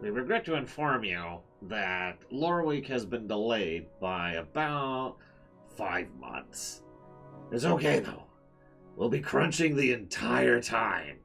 We regret to inform you that Loreweek has been delayed by about 5 months. It's okay, though. We'll be crunching the entire time.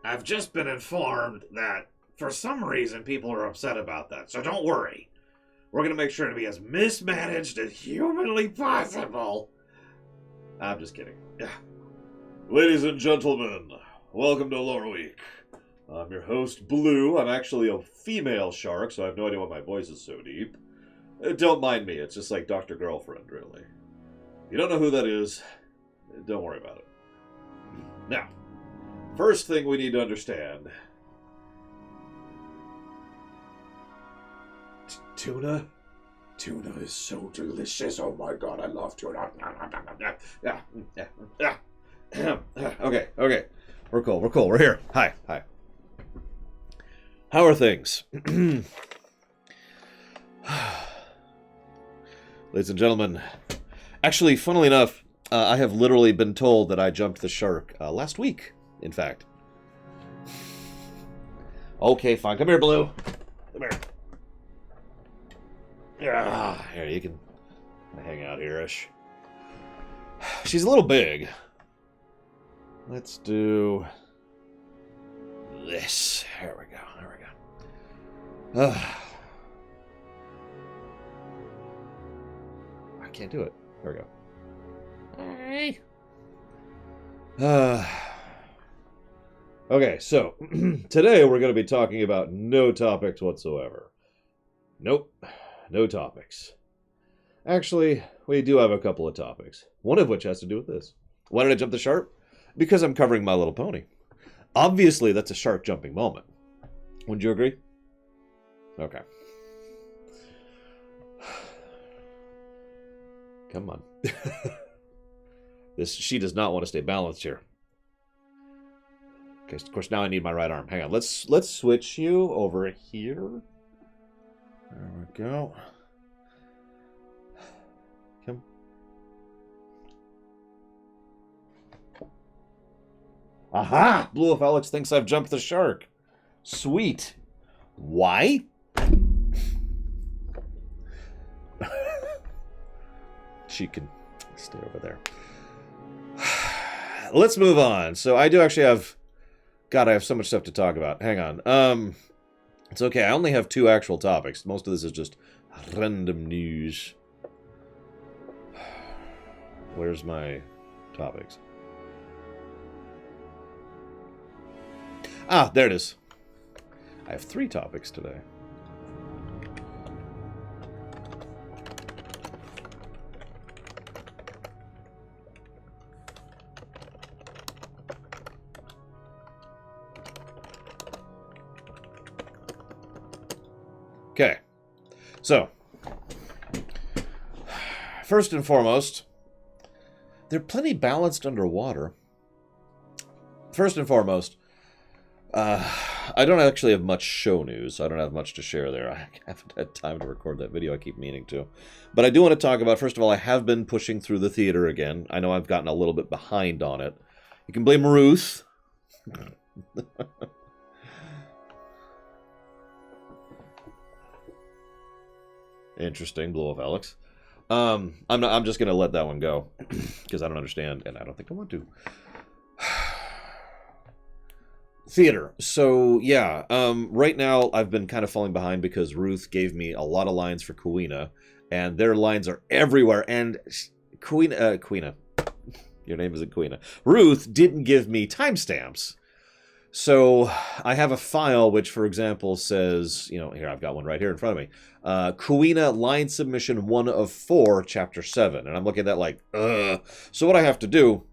I've just been informed that for some reason people are upset about that, so don't worry. We're going to make sure to be as mismanaged as humanly possible. I'm just kidding. Yeah. Ladies and gentlemen, welcome to Loreweek. I'm your host, Blue. I'm actually a female shark, so I have no idea why my voice is so deep. Don't mind me, it's just like Dr. Girlfriend, really. If you don't know who that is, don't worry about it. Now, first thing we need to understand. Tuna? Tuna is so delicious. Oh my god, I love tuna. Okay. We're cool. We're here. Hi. How are things? Ladies and gentlemen. Actually, funnily enough, I have literally been told that I jumped the shark last week. In fact. Okay, fine. Come here, Blue. Come here. Yeah, here, you can hang out here-ish. She's a little big. Let's do this. There we go. I can't do it. There we go. Hey. Okay, so today we're going to be talking about no topics whatsoever. Nope, no topics. Actually, we do have a couple of topics. One of which has to do with this. Why did I jump the shark? Because I'm covering My Little Pony. Obviously, that's a shark jumping moment. Wouldn't you agree? Okay. Come on. She does not want to stay balanced here. Okay, of course, now I need my right arm. Hang on, let's switch you over here. There we go. Come. Aha! Blue if Alex thinks I've jumped the shark. Sweet. Why? She can stay over there. Let's move on. So I do actually have... God, I have so much stuff to talk about. Hang on. It's okay. I only have 2 actual topics. Most of this is just random news. Where's my topics? Ah, there it is. I have 3 topics today. Okay, so, first and foremost, they're plenty balanced underwater. First and foremost, I don't actually have much show news. I don't have much to share there. I haven't had time to record that video. I keep meaning to. But I do want to talk about, first of all, I have been pushing through the theater again. I know I've gotten a little bit behind on it. You can blame Ruth. Interesting, Blue of Alex. I'm just gonna let that one go because I don't understand, and I don't think I want to. Theater. So yeah, right now I've been kind of falling behind because Ruth gave me a lot of lines for Kuina, and their lines are everywhere. And Kuina, your name isn't Kuina. Ruth didn't give me timestamps. So I have a file which, for example, says, here, I've got one right here in front of me. Kuina line submission 1 of 4, chapter 7. And I'm looking at that like, ugh. So what I have to do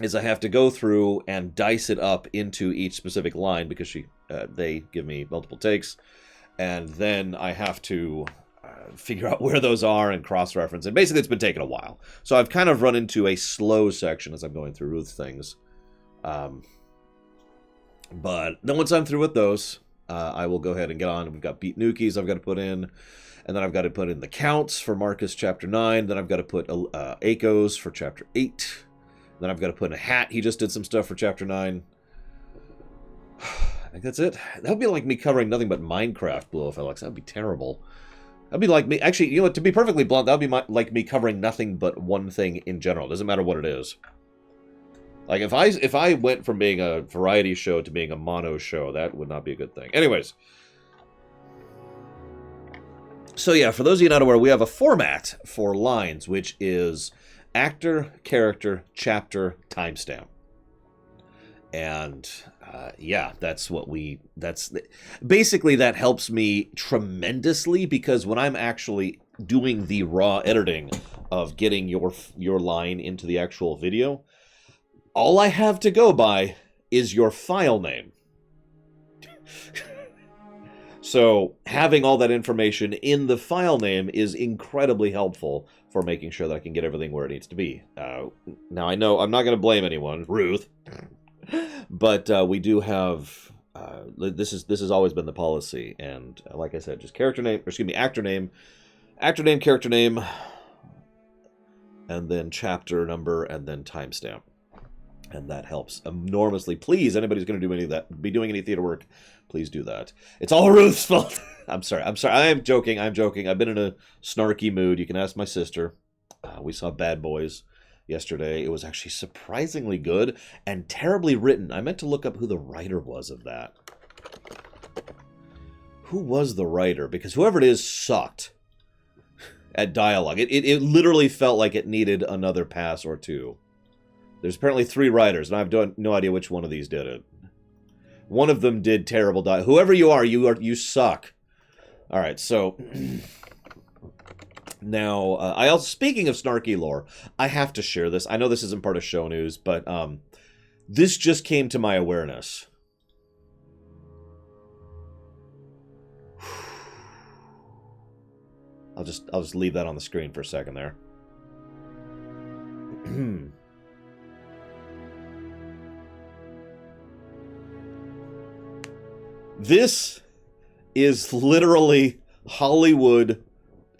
is I have to go through and dice it up into each specific line because they give me multiple takes. And then I have to figure out where those are and cross-reference. And basically, it's been taking a while. So I've kind of run into a slow section as I'm going through Ruth's things. But then once I'm through with those, I will go ahead and get on. We've got Beat Nukies I've got to put in. And then I've got to put in the counts for Marcus Chapter 9. Then I've got to put Akos for Chapter 8. Then I've got to put in a hat. He just did some stuff for Chapter 9. I think that's it. That would be like me covering nothing but Minecraft, Blue Alex. That would be terrible. That'd be like me... Actually, you know what? To be perfectly blunt, that would be like me covering nothing but one thing in general. It doesn't matter what it is. Like, if I went from being a variety show to being a mono show, that would not be a good thing. Anyways. So, yeah, for those of you not aware, we have a format for lines, which is actor, character, chapter, timestamp. And, yeah, that's what we... Basically, that helps me tremendously, because when I'm actually doing the raw editing of getting your line into the actual video, all I have to go by is your file name. So having all that information in the file name is incredibly helpful for making sure that I can get everything where it needs to be. Now, I know I'm not going to blame anyone, Ruth, but we do have... this has always been the policy, and like I said, just actor name, character name, and then chapter number, and then timestamp. And that helps enormously. Please, anybody who's going to do any of that, be doing any theater work, please do that. It's all Ruth's fault. I'm sorry. I'm joking. I've been in a snarky mood. You can ask my sister. We saw Bad Boys yesterday. It was actually surprisingly good and terribly written. I meant to look up who the writer was of that. Who was the writer? Because whoever it is sucked at dialogue. It literally felt like it needed another pass or two. There's apparently 3 writers, and I have no idea which one of these did it. One of them did terrible dialogue. Whoever you are, you suck. All right, so now speaking of snarky lore, I have to share this. I know this isn't part of show news, but this just came to my awareness. I'll just leave that on the screen for a second there. This is literally Hollywood,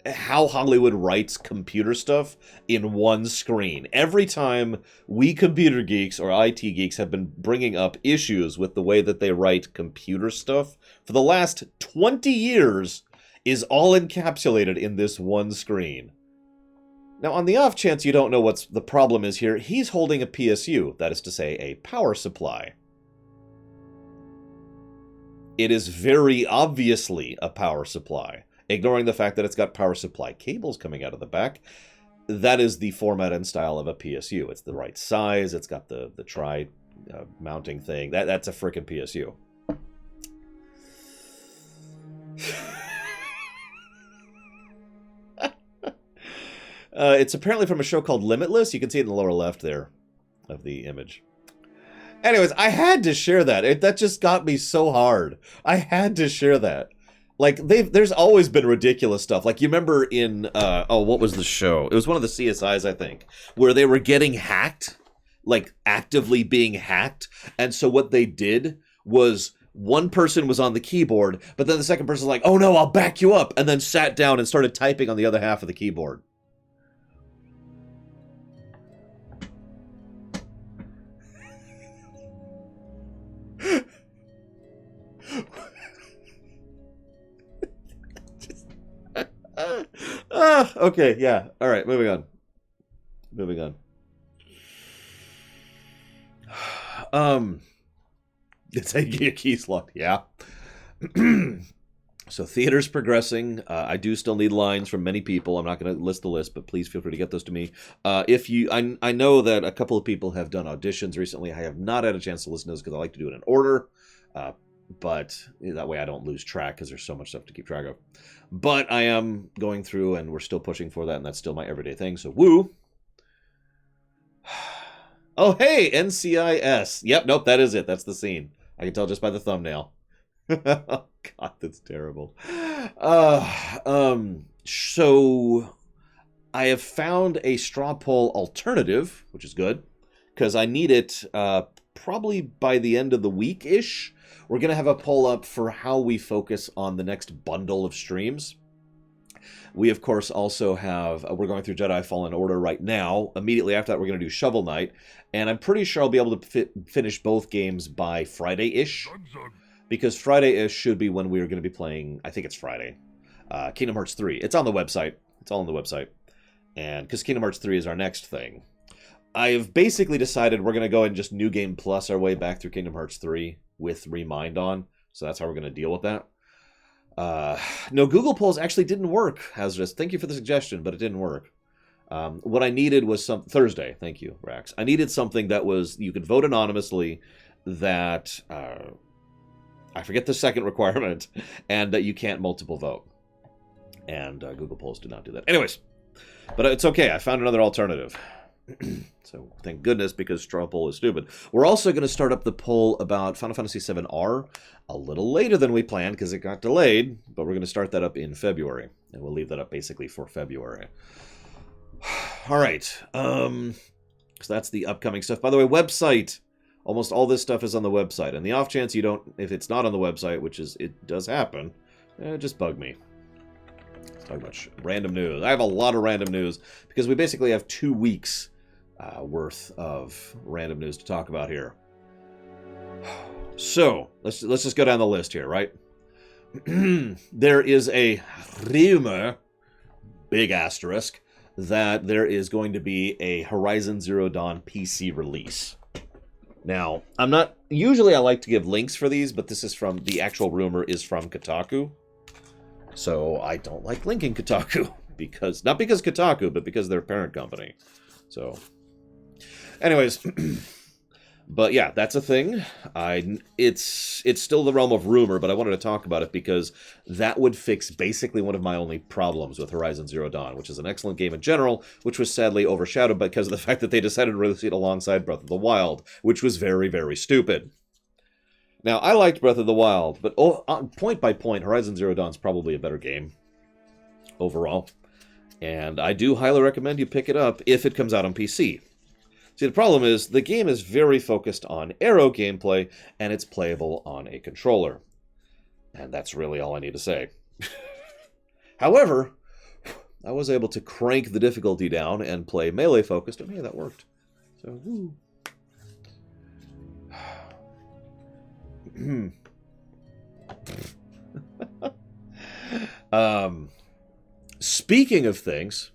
how Hollywood writes computer stuff in one screen. Every time we computer geeks or IT geeks have been bringing up issues with the way that they write computer stuff for the last 20 years is all encapsulated in this one screen. Now, on the off chance you don't know what the problem is here, he's holding a PSU, that is to say, a power supply. It is very obviously a power supply, ignoring the fact that it's got power supply cables coming out of the back. That is the format and style of a PSU. It's the right size. It's got the mounting thing. That's a frickin' PSU. It's apparently from a show called Limitless. You can see it in the lower left there of the image. Anyways, I had to share that. That just got me so hard. I had to share that. Like, there's always been ridiculous stuff. Like, you remember in, what was the show? It was one of the CSIs, I think, where they were getting hacked, like, actively being hacked. And so what they did was one person was on the keyboard, but then the second person was like, oh no, I'll back you up, and then sat down and started typing on the other half of the keyboard. Okay, yeah. All right, moving on. It's a key slot, yeah. So theater's progressing. I do still need lines from many people. I'm not going to list the list, but please feel free to get those to me. I know that a couple of people have done auditions recently. I have not had a chance to listen to those because I like to do it in order. But that way I don't lose track because there's so much stuff to keep track of. But I am going through and we're still pushing for that, and that's still my everyday thing. So woo. Oh, hey, NCIS. Yep, nope, that is it. That's the scene. I can tell just by the thumbnail. Oh, God, that's terrible. So I have found a straw poll alternative, which is good, because I need it probably by the end of the week-ish. We're going to have a poll up for how we focus on the next bundle of streams. We, of course, also have, we're going through Jedi Fallen Order right now. Immediately after that, we're going to do Shovel Knight. And I'm pretty sure I'll be able to finish both games by Friday-ish. Because Friday-ish should be when we're going to be playing, I think it's Friday, Kingdom Hearts 3. It's on the website. It's all on the website. And because Kingdom Hearts 3 is our next thing. I've basically decided we're going to go and just New Game Plus our way back through Kingdom Hearts 3 with Remind on. So that's how we're going to deal with that. No, Google polls actually didn't work, Hazardous. Thank you for the suggestion, but it didn't work. What I needed was some Thursday. Thank you, Rax. I needed something that was you could vote anonymously, that I forget the second requirement, and that you can't multiple vote. And Google polls did not do that. Anyways, but it's okay. I found another alternative. So thank goodness, because straw poll is stupid. We're also going to start up the poll about Final Fantasy VII-R a little later than we planned because it got delayed, but we're going to start that up in February, and we'll leave that up basically for February. All right, so that's the upcoming stuff. By the way, website. Almost all this stuff is on the website, and the off chance you don't, if it's not on the website, which is it does happen, just bug me. Let's talk about random news. I have a lot of random news because we basically have 2 weeks worth of random news to talk about here. So let's just go down the list here, right? There is a rumor, big asterisk, that there is going to be a Horizon Zero Dawn PC release. Now, I'm not usually I like to give links for these, but this is from the actual rumor is from Kotaku. So I don't like linking Kotaku because not because Kotaku, but because they're a parent company. So anyways, but yeah, that's a thing. It's still the realm of rumor, but I wanted to talk about it because that would fix basically one of my only problems with Horizon Zero Dawn, which is an excellent game in general, which was sadly overshadowed because of the fact that they decided to release it alongside Breath of the Wild, which was very, very stupid. Now, I liked Breath of the Wild, but point by point, Horizon Zero Dawn is probably a better game overall. And I do highly recommend you pick it up if it comes out on PC. See, the problem is, the game is very focused on arrow gameplay, and it's playable on a controller. And that's really all I need to say. However, I was able to crank the difficulty down and play melee-focused, and hey, that worked. So, woo. Speaking of things...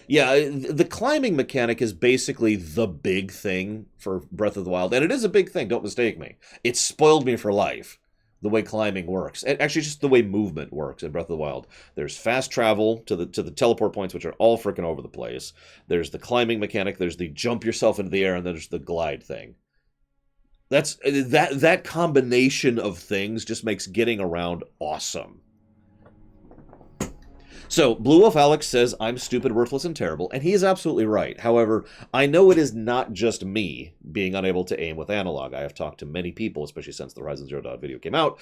Yeah, the climbing mechanic is basically the big thing for Breath of the Wild, and it is a big thing, don't mistake me. It spoiled me for life, the way climbing works. And actually, just the way movement works in Breath of the Wild. There's fast travel to the teleport points, which are all freaking over the place. There's the climbing mechanic, there's the jump yourself into the air, and then there's the glide thing. That combination of things just makes getting around awesome. So, Blue Wolf Alex says, I'm stupid, worthless, and terrible, and he is absolutely right. However, I know it is not just me being unable to aim with analog. I have talked to many people, especially since the Horizon Zero Dawn video came out,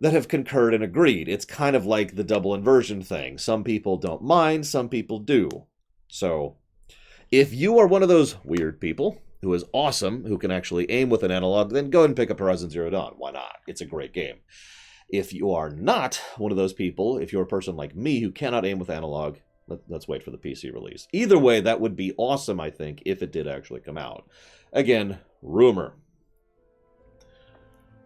that have concurred and agreed. It's kind of like the double inversion thing. Some people don't mind, some people do. So, if you are one of those weird people who is awesome, who can actually aim with an analog, then go ahead and pick up Horizon Zero Dawn. Why not? It's a great game. If you are not one of those people, if you're a person like me who cannot aim with analog, let's wait for the PC release. Either way, that would be awesome, I think, if it did actually come out. Again, rumor.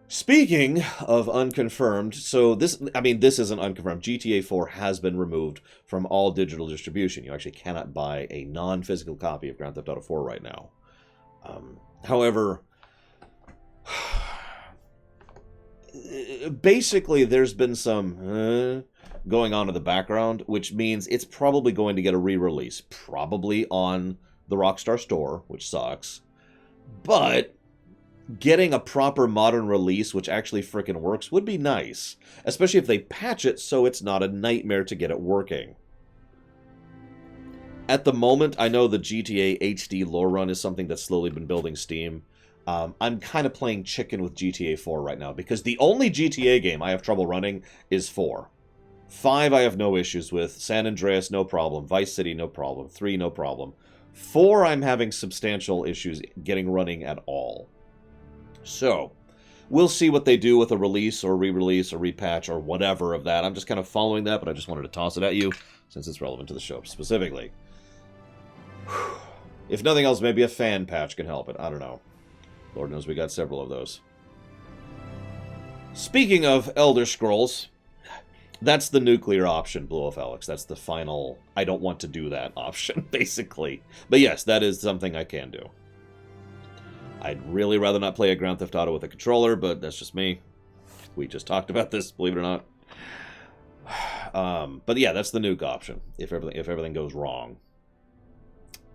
Speaking of unconfirmed, so this isn't unconfirmed. GTA 4 has been removed from all digital distribution. You actually cannot buy a non-physical copy of Grand Theft Auto 4 right now. However... basically, there's been some going on in the background, which means it's probably going to get a re-release. Probably on the Rockstar Store, which sucks. But getting a proper modern release, which actually frickin' works, would be nice. Especially if they patch it so it's not a nightmare to get it working. At the moment, I know the GTA HD lore run is something that's slowly been building steam. I'm kind of playing chicken with GTA 4 right now, because the only GTA game I have trouble running is 4. 5, I have no issues with. San Andreas, no problem. Vice City, no problem. 3, no problem. 4, I'm having substantial issues getting running at all. So, we'll see what they do with a release or re-release or repatch or whatever of that. I'm just kind of following that, but I just wanted to toss it at you since it's relevant to the show specifically. If nothing else, maybe a fan patch can help it. I don't know. Lord knows we got several of those. Speaking of Elder Scrolls, that's the nuclear option, Blue Wolf Alex. That's the final, I don't want to do that option, basically. But yes, that is something I can do. I'd really rather not play a Grand Theft Auto with a controller, but that's just me. We just talked about this, believe it or not. But yeah, that's the nuke option, if everything goes wrong.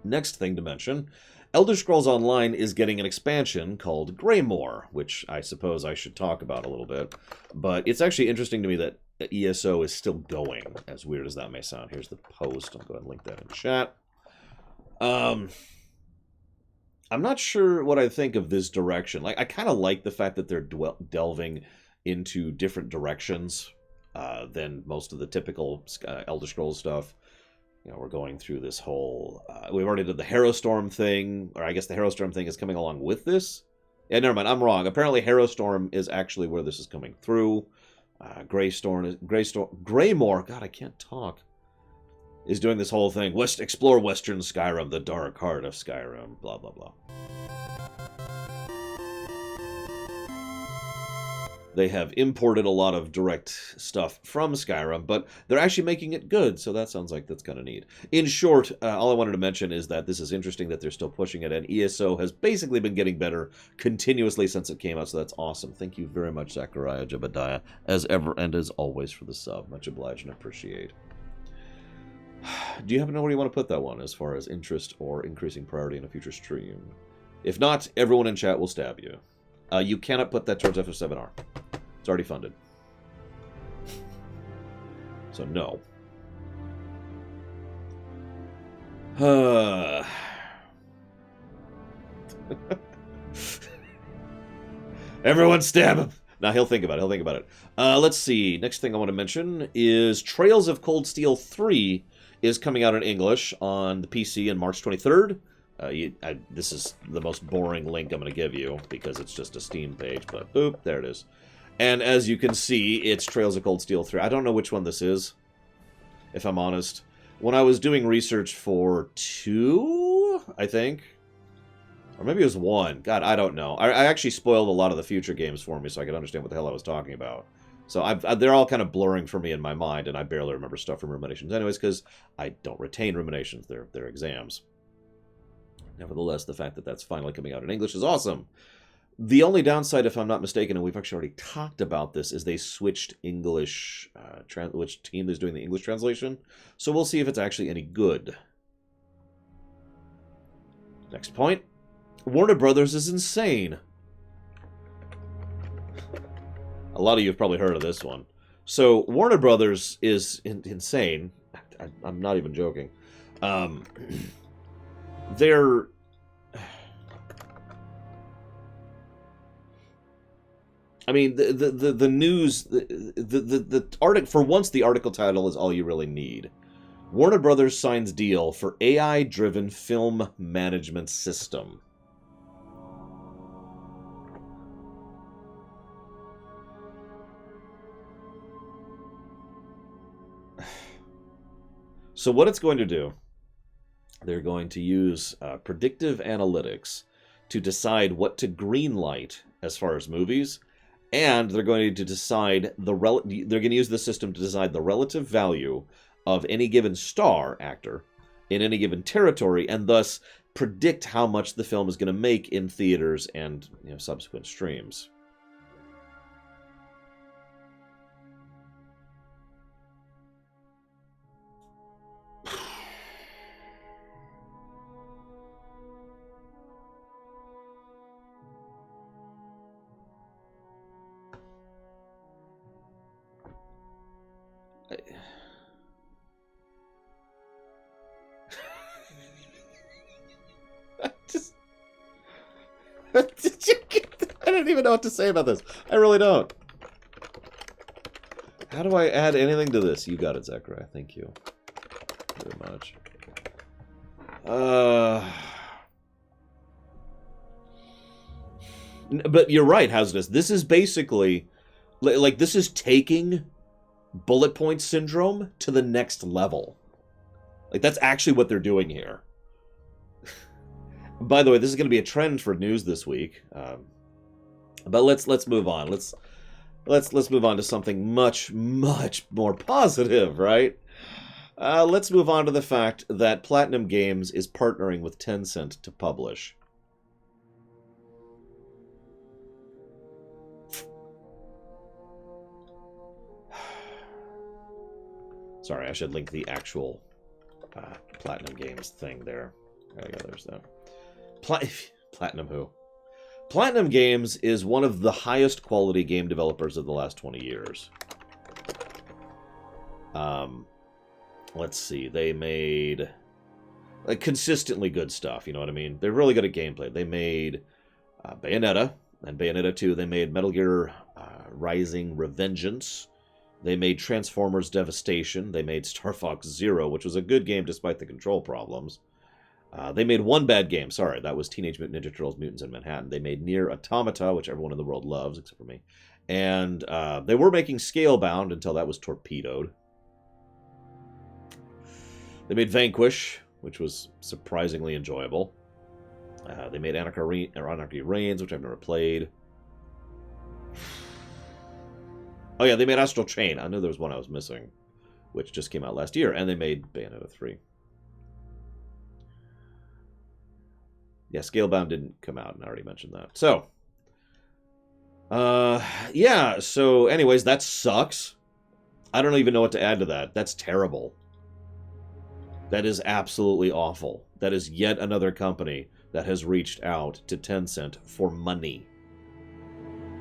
Next thing to mention, Elder Scrolls Online is getting an expansion called Greymoor, which I suppose I should talk about a little bit. But it's actually interesting to me that ESO is still going, as weird as that may sound. Here's the post. I'll go ahead and link that in chat. I'm not sure what I think of this direction. Like, I kind of like the fact that they're delving into different directions than most of the typical Elder Scrolls stuff. You know, we're going through this whole... we've already did the Harrowstorm thing, or I guess the Harrowstorm thing is coming along with this. Yeah, never mind, I'm wrong. Apparently Harrowstorm is actually where this is coming through. Greymoor, God, I can't talk, is doing this whole thing. Explore Western Skyrim, the dark heart of Skyrim, blah, blah, blah. They have imported a lot of direct stuff from Skyrim, but they're actually making it good, so that sounds like that's kind of neat. In short, all I wanted to mention is that this is interesting that they're still pushing it, and ESO has basically been getting better continuously since it came out, so that's awesome. Thank you very much, Zachariah Jebediah, as ever and as always for the sub. Much obliged and appreciate. Do you happen to know where you want to put that one as far as interest or increasing priority in a future stream? If not, everyone in chat will stab you. You cannot put that towards FF7R. It's already funded. So, no. Everyone stab him! Now, he'll think about it. Let's see. Next thing I want to mention is Trails of Cold Steel 3 is coming out in English on the PC on March 23rd. This is the most boring link I'm going to give you because it's just a Steam page, but boop, there it is. And as you can see, it's Trails of Cold Steel 3. I don't know which one this is, if I'm honest. When I was doing research for 2, I think, or maybe it was 1. God, I don't know. I actually spoiled a lot of the future games for me so I could understand what the hell I was talking about. So they're all kind of blurring for me in my mind, and I barely remember stuff from Ruminations anyways, because I don't retain Ruminations. They're exams. Nevertheless, the fact that that's finally coming out in English is awesome. The only downside, if I'm not mistaken, and we've actually already talked about this, is they switched English, which team is doing the English translation. So we'll see if it's actually any good. Next point. Warner Brothers is insane. A lot of you have probably heard of this one. So Warner Brothers is insane. I'm not even joking. They're... I mean, the news, the article, for once the article title is all you really need. Warner Brothers signs deal for AI-driven film management system. So what it's going to do, they're going to use predictive analytics to decide what to greenlight as far as movies, and they're going to decide they're going to use the system to decide the relative value of any given star actor in any given territory, and thus predict how much the film is going to make in theaters and subsequent streams. I don't even know what to say about this. I really don't. How do I add anything to this? You got it, Zachariah. Thank you very much. But you're right, Hazardous. This is basically, like, this is taking bullet point syndrome to the next level. Like, that's actually what they're doing here. By the way, this is going to be a trend for news this week. But let's move on. Let's move on to something much more positive, right? Let's move on to the fact that Platinum Games is partnering with Tencent to publish. Sorry, I should link the actual Platinum Games thing there. There you go, there's that. Platinum who? Platinum Games is one of the highest quality game developers of the last 20 years. Let's see, they made like consistently good stuff, you know what I mean? They're really good at gameplay. They made Bayonetta and Bayonetta 2. They made Metal Gear Rising Revengeance. They made Transformers Devastation. They made Star Fox Zero, which was a good game despite the control problems. They made one bad game. Sorry, that was Teenage Mutant Ninja Turtles Mutants in Manhattan. They made Nier Automata, which everyone in the world loves, except for me. And they were making Scalebound until that was torpedoed. They made Vanquish, which was surprisingly enjoyable. They made Anarchy Reigns, which I've never played. Oh yeah, they made Astral Chain. I knew there was one I was missing, which just came out last year. And they made Bayonetta 3. Yeah, Scalebound didn't come out, and I already mentioned that. So, yeah, so anyways, that sucks. I don't even know what to add to that. That's terrible. That is absolutely awful. That is yet another company that has reached out to Tencent for money.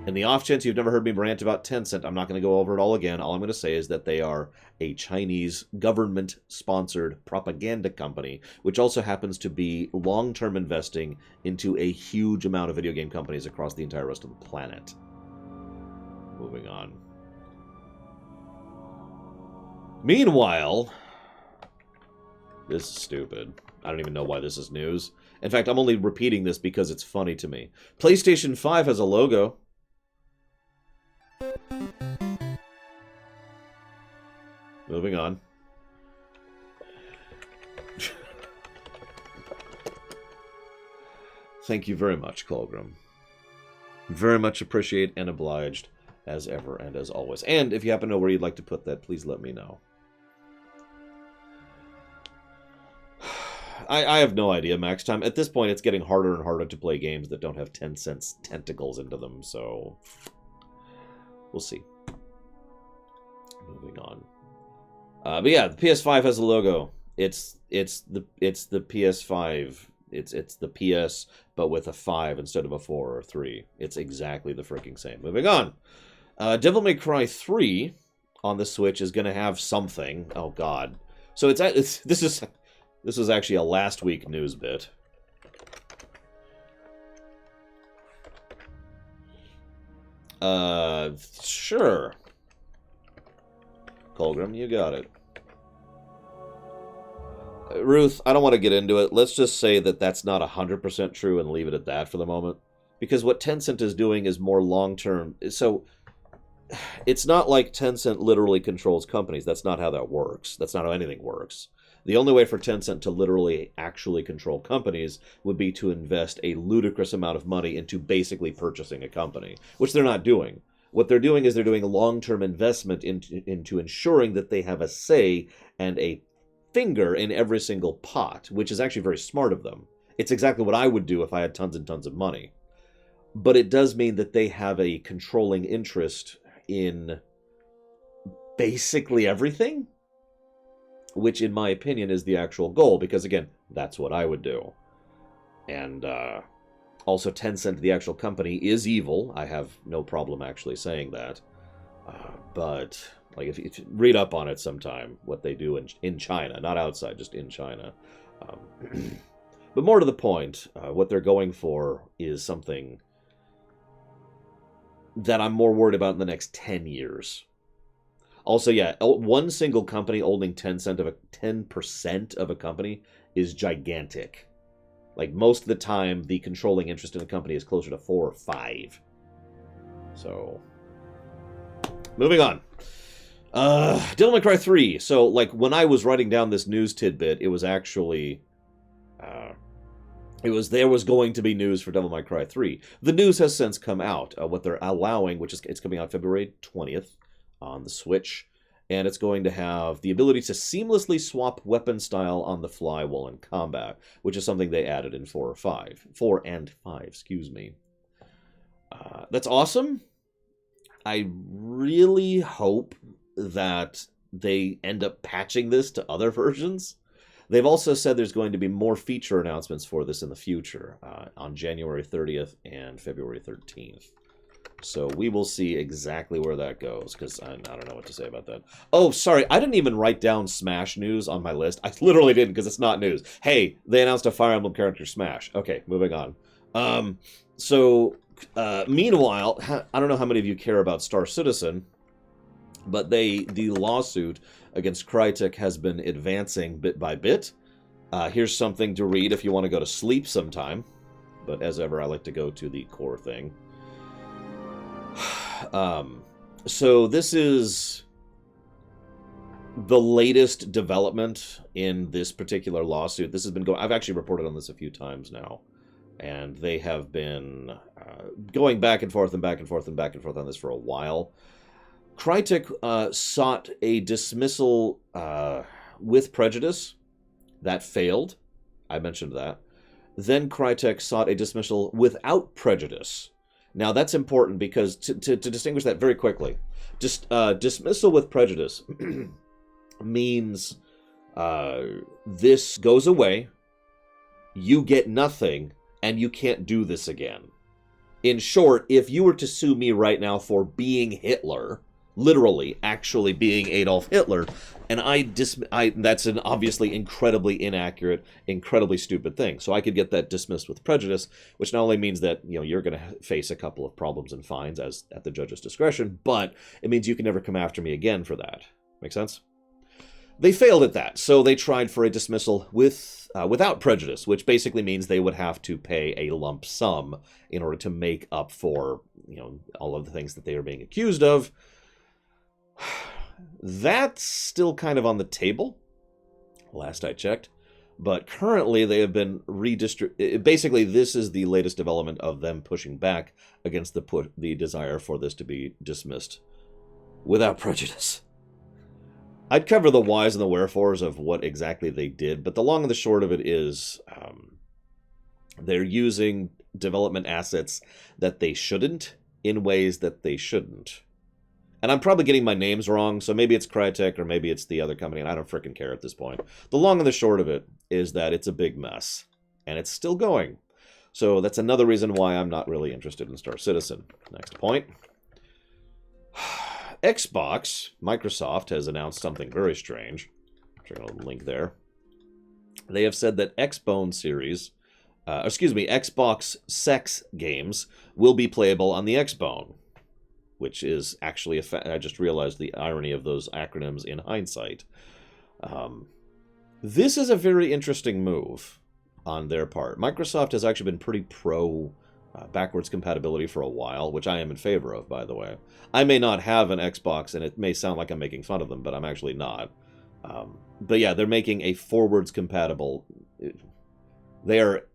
In the off chance you've never heard me rant about Tencent, I'm not going to go over it all again. All I'm going to say is that they are a Chinese government-sponsored propaganda company, which also happens to be long-term investing into a huge amount of video game companies across the entire rest of the planet. Moving on. Meanwhile, this is stupid. I don't even know why this is news. In fact, I'm only repeating this because it's funny to me. PlayStation 5 has a logo. Moving on. Thank you very much, Colgrim. Very much appreciate and obliged, as ever and as always. And if you happen to know where you'd like to put that, please let me know. I have no idea, Max Time. At this point, it's getting harder and harder to play games that don't have Tencent's tentacles into them, so we'll see. Moving on. But yeah, the PS5 has a logo. It's the PS5. It's the PS, but with a 5 instead of a 4 or 3. It's exactly the freaking same. Moving on. Devil May Cry 3 on the Switch is going to have something. Oh God. So this is actually a last week news bit. Sure. Colgrim, you got it. Ruth, I don't want to get into it. Let's just say that that's not 100% true and leave it at that for the moment. Because what Tencent is doing is more long-term. So, it's not like Tencent literally controls companies. That's not how that works. That's not how anything works. The only way for Tencent to literally actually control companies would be to invest a ludicrous amount of money into basically purchasing a company, which they're not doing. What they're doing is they're doing a long-term investment into ensuring that they have a say and a finger in every single pot, which is actually very smart of them. It's exactly what I would do if I had tons and tons of money. But it does mean that they have a controlling interest in basically everything, which in my opinion is the actual goal, because again, that's what I would do. And also Tencent, the actual company, is evil. I have no problem actually saying that. But like if you read up on it sometime, what they do in China, not outside, just in China. But more to the point, what they're going for is something that I'm more worried about in the next 10 years. Also, yeah, one single company owning 10% of a company is gigantic. Like, most of the time, the controlling interest in a company is closer to 4 or 5. So, moving on. Devil May Cry 3. So, like, when I was writing down this news tidbit, it was actually... there was going to be news for Devil May Cry 3. The news has since come out. What they're allowing, it's coming out February 20th on the Switch, and it's going to have the ability to seamlessly swap weapon style on the fly while in combat, which is something they added in 4 and 5, excuse me. That's awesome. I really hope that they end up patching this to other versions. They've also said there's going to be more feature announcements for this in the future, on January 30th and February 13th. So we will see exactly where that goes, because I don't know what to say about that. Oh, sorry, I didn't even write down Smash news on my list. I literally didn't, because it's not news. Hey, they announced a Fire Emblem character Smash. Okay, moving on. Meanwhile, I don't know how many of you care about Star Citizen, but the lawsuit against Crytek has been advancing bit by bit. Here's something to read if you want to go to sleep sometime. But as ever, I like to go to the core thing. So this is the latest development in this particular lawsuit. This has been going... I've actually reported on this a few times now. And they have been going back and forth and back and forth and back and forth on this for a while. Crytek sought a dismissal with prejudice. That failed. I mentioned that. Then Crytek sought a dismissal without prejudice. Now, that's important because to distinguish that very quickly, just dismissal with prejudice means this goes away, you get nothing, and you can't do this again. In short, if you were to sue me right now for being Hitler, literally, actually being Adolf Hitler, and that's an obviously incredibly inaccurate, incredibly stupid thing. So I could get that dismissed with prejudice, which not only means that you're going to face a couple of problems and fines as at the judge's discretion, but it means you can never come after me again for that. Make sense? They failed at that, so they tried for a dismissal without prejudice, which basically means they would have to pay a lump sum in order to make up for all of the things that they are being accused of. That's still kind of on the table, last I checked. But currently they have been basically, this is the latest development of them pushing back against the desire for this to be dismissed without prejudice. I'd cover the whys and the wherefores of what exactly they did, but the long and the short of it is they're using development assets that they shouldn't in ways that they shouldn't. And I'm probably getting my names wrong, so maybe it's Crytek or maybe it's the other company, and I don't frickin' care at this point. The long and the short of it is that it's a big mess, and it's still going. So that's another reason why I'm not really interested in Star Citizen. Next point. Microsoft has announced something very strange. I'm sure I'll link there. They have said that Xbox sex games will be playable on the Xbone, which is actually I just realized the irony of those acronyms in hindsight. This is a very interesting move on their part. Microsoft has actually been pretty pro backwards compatibility for a while, which I am in favor of, by the way. I may not have an Xbox, and it may sound like I'm making fun of them, but I'm actually not. But yeah, they're making a forwards compatible... They are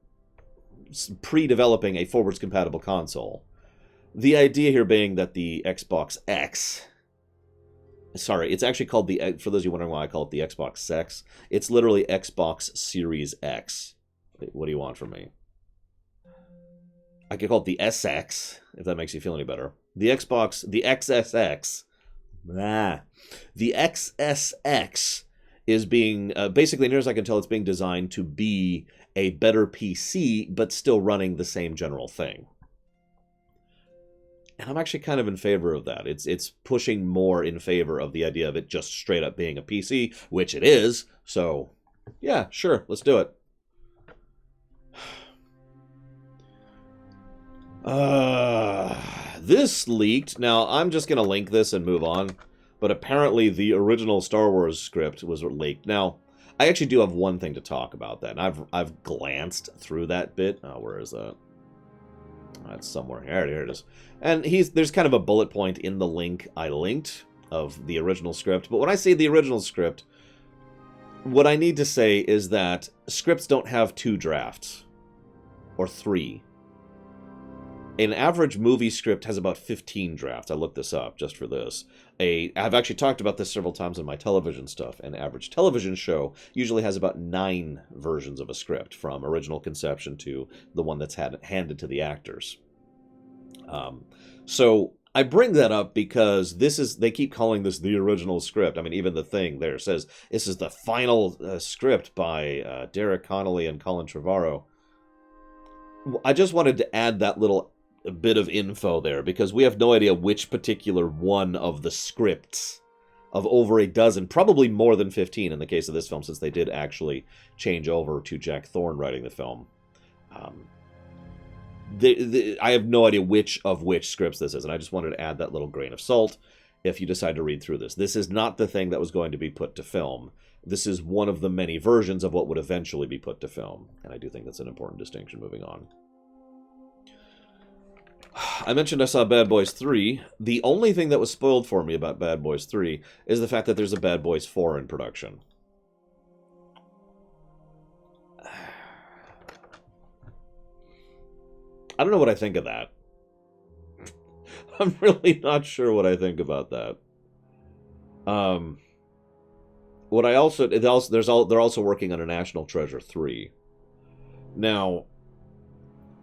pre-developing a forwards compatible console. The idea here being that the Xbox X... Sorry, it's actually called the... For those of you wondering why I call it the Xbox Sex, it's literally Xbox Series X. What do you want from me? I could call it the SX, if that makes you feel any better. The XSX... The XSX is being... basically, near as I can tell, it's being designed to be a better PC, but still running the same general thing. And I'm actually kind of in favor of that. It's pushing more in favor of the idea of it just straight up being a PC, which it is. So, yeah, sure, let's do it. This leaked. Now, I'm just going to link this and move on. but apparently the original Star Wars script was leaked. Now, I actually do have one thing to talk about that, and I've glanced through that bit. Where is that? It's somewhere here it is. And there's kind of a bullet point in the link I linked of the original script. But when I say the original script, what I need to say is that scripts don't have 2 drafts or 3. An average movie script has about 15 drafts. I looked this up just for this. I've actually talked about this several times in my television stuff. An average television show usually has about 9 versions of a script, from original conception to the one that's handed to the actors. So I bring that up because they keep calling this the original script. I mean, even the thing there says this is the final script by Derek Connolly and Colin Trevorrow. I just wanted to add that little bit of info there, because we have no idea which particular one of the scripts of over a dozen, probably more than 15 in the case of this film, since they did actually change over to Jack Thorne writing the film. I have no idea which scripts this is, and I just wanted to add that little grain of salt if you decide to read through this. This is not the thing that was going to be put to film. This is one of the many versions of what would eventually be put to film, and I do think that's an important distinction moving on. I mentioned I saw Bad Boys 3. The only thing that was spoiled for me about Bad Boys 3 is the fact that there's a Bad Boys 4 in production. I don't know what I think of that. I'm really not sure what I think about that. They're also working on a National Treasure 3. Now,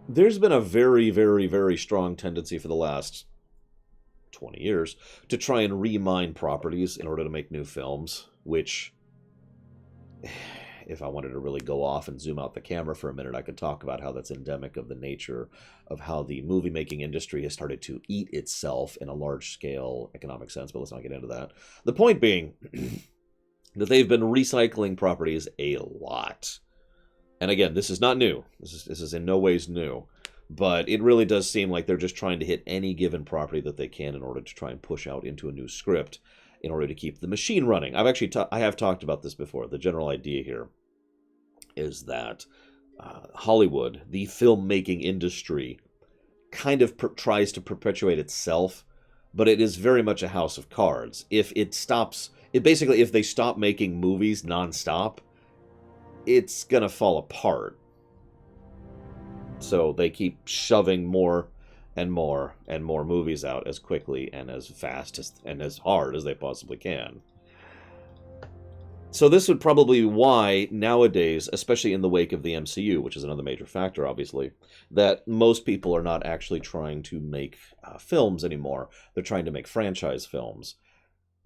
there's been a very, very, very strong tendency for the last 20 years to try and remine properties in order to make new films, which, if I wanted to really go off and zoom out the camera for a minute, I could talk about how that's endemic of the nature of how the movie-making industry has started to eat itself in a large-scale economic sense, but let's not get into that. The point being that they've been recycling properties a lot. And again, this is not new. This is in no ways new. But it really does seem like they're just trying to hit any given property that they can in order to try and push out into a new script in order to keep the machine running. I have talked about this before. The general idea here is that Hollywood, the filmmaking industry, kind of tries to perpetuate itself, but it is very much a house of cards. If they stop making movies nonstop, it's gonna fall apart. So they keep shoving more and more and more movies out as quickly and as fast and as hard as they possibly can. So this would probably be why nowadays, especially in the wake of the MCU, which is another major factor, obviously, that most people are not actually trying to make films anymore. They're trying to make franchise films.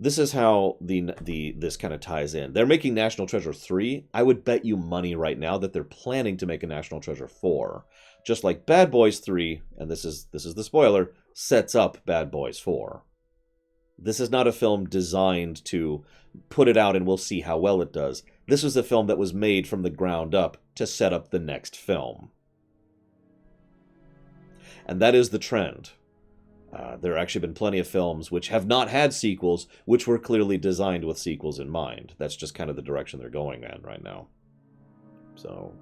This is how this kind of ties in. They're making National Treasure 3. I would bet you money right now that they're planning to make a National Treasure 4. Just like Bad Boys 3, and this is the spoiler, sets up Bad Boys 4. This is not a film designed to put it out and we'll see how well it does. This was a film that was made from the ground up to set up the next film. And that is the trend. There have actually been plenty of films which have not had sequels, which were clearly designed with sequels in mind. That's just kind of the direction they're going in right now. So,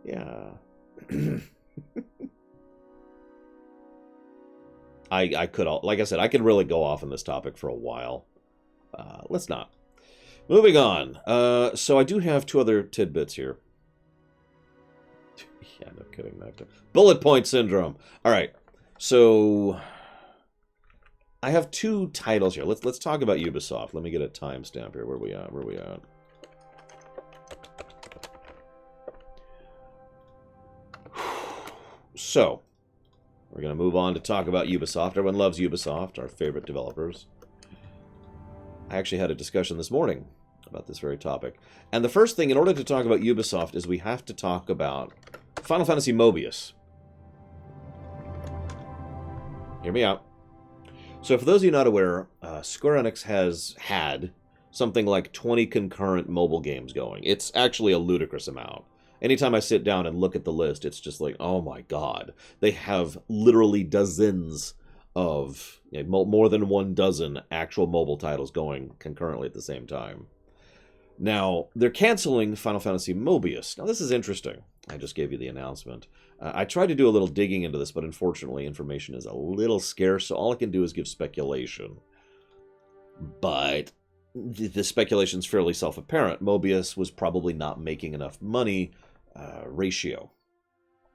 yeah. I could, like I said, I could really go off on this topic for a while. Let's not. Moving on. So I do have 2 other tidbits here. Yeah, no kidding. Bullet point syndrome. All right. So I have 2 titles here. Let's talk about Ubisoft. Let me get a timestamp here. Where we at? So we're going to move on to talk about Ubisoft. Everyone loves Ubisoft, our favorite developers. I actually had a discussion this morning about this very topic. And the first thing, in order to talk about Ubisoft, is we have to talk about Final Fantasy Mobius. Hear me out. So for those of you not aware, Square Enix has had something like 20 concurrent mobile games going. It's actually a ludicrous amount. Anytime I sit down and look at the list, it's just like, oh my god. They have literally dozens of more than 12 actual mobile titles going concurrently at the same time. Now, they're canceling Final Fantasy Mobius. Now, this is interesting. I just gave you the announcement. I tried to do a little digging into this, but unfortunately, information is a little scarce, so all I can do is give speculation. But the speculation is fairly self-apparent. Mobius was probably not making enough money ratio.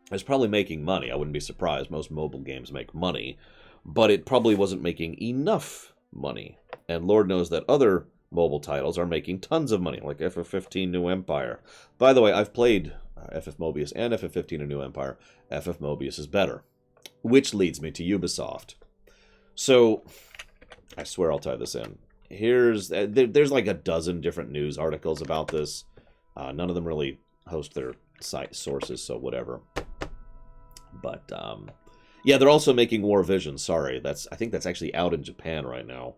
It was probably making money. I wouldn't be surprised. Most mobile games make money. But it probably wasn't making enough money. And Lord knows that other mobile titles are making tons of money, like FF15 New Empire. By the way, I've played FF Mobius and FF15 A New Empire. FF Mobius is better. Which leads me to Ubisoft. So, I swear I'll tie this in. There's like a dozen different news articles about this. None of them really host their site sources, so whatever. But, yeah, they're also making War Vision. Sorry, I think that's actually out in Japan right now.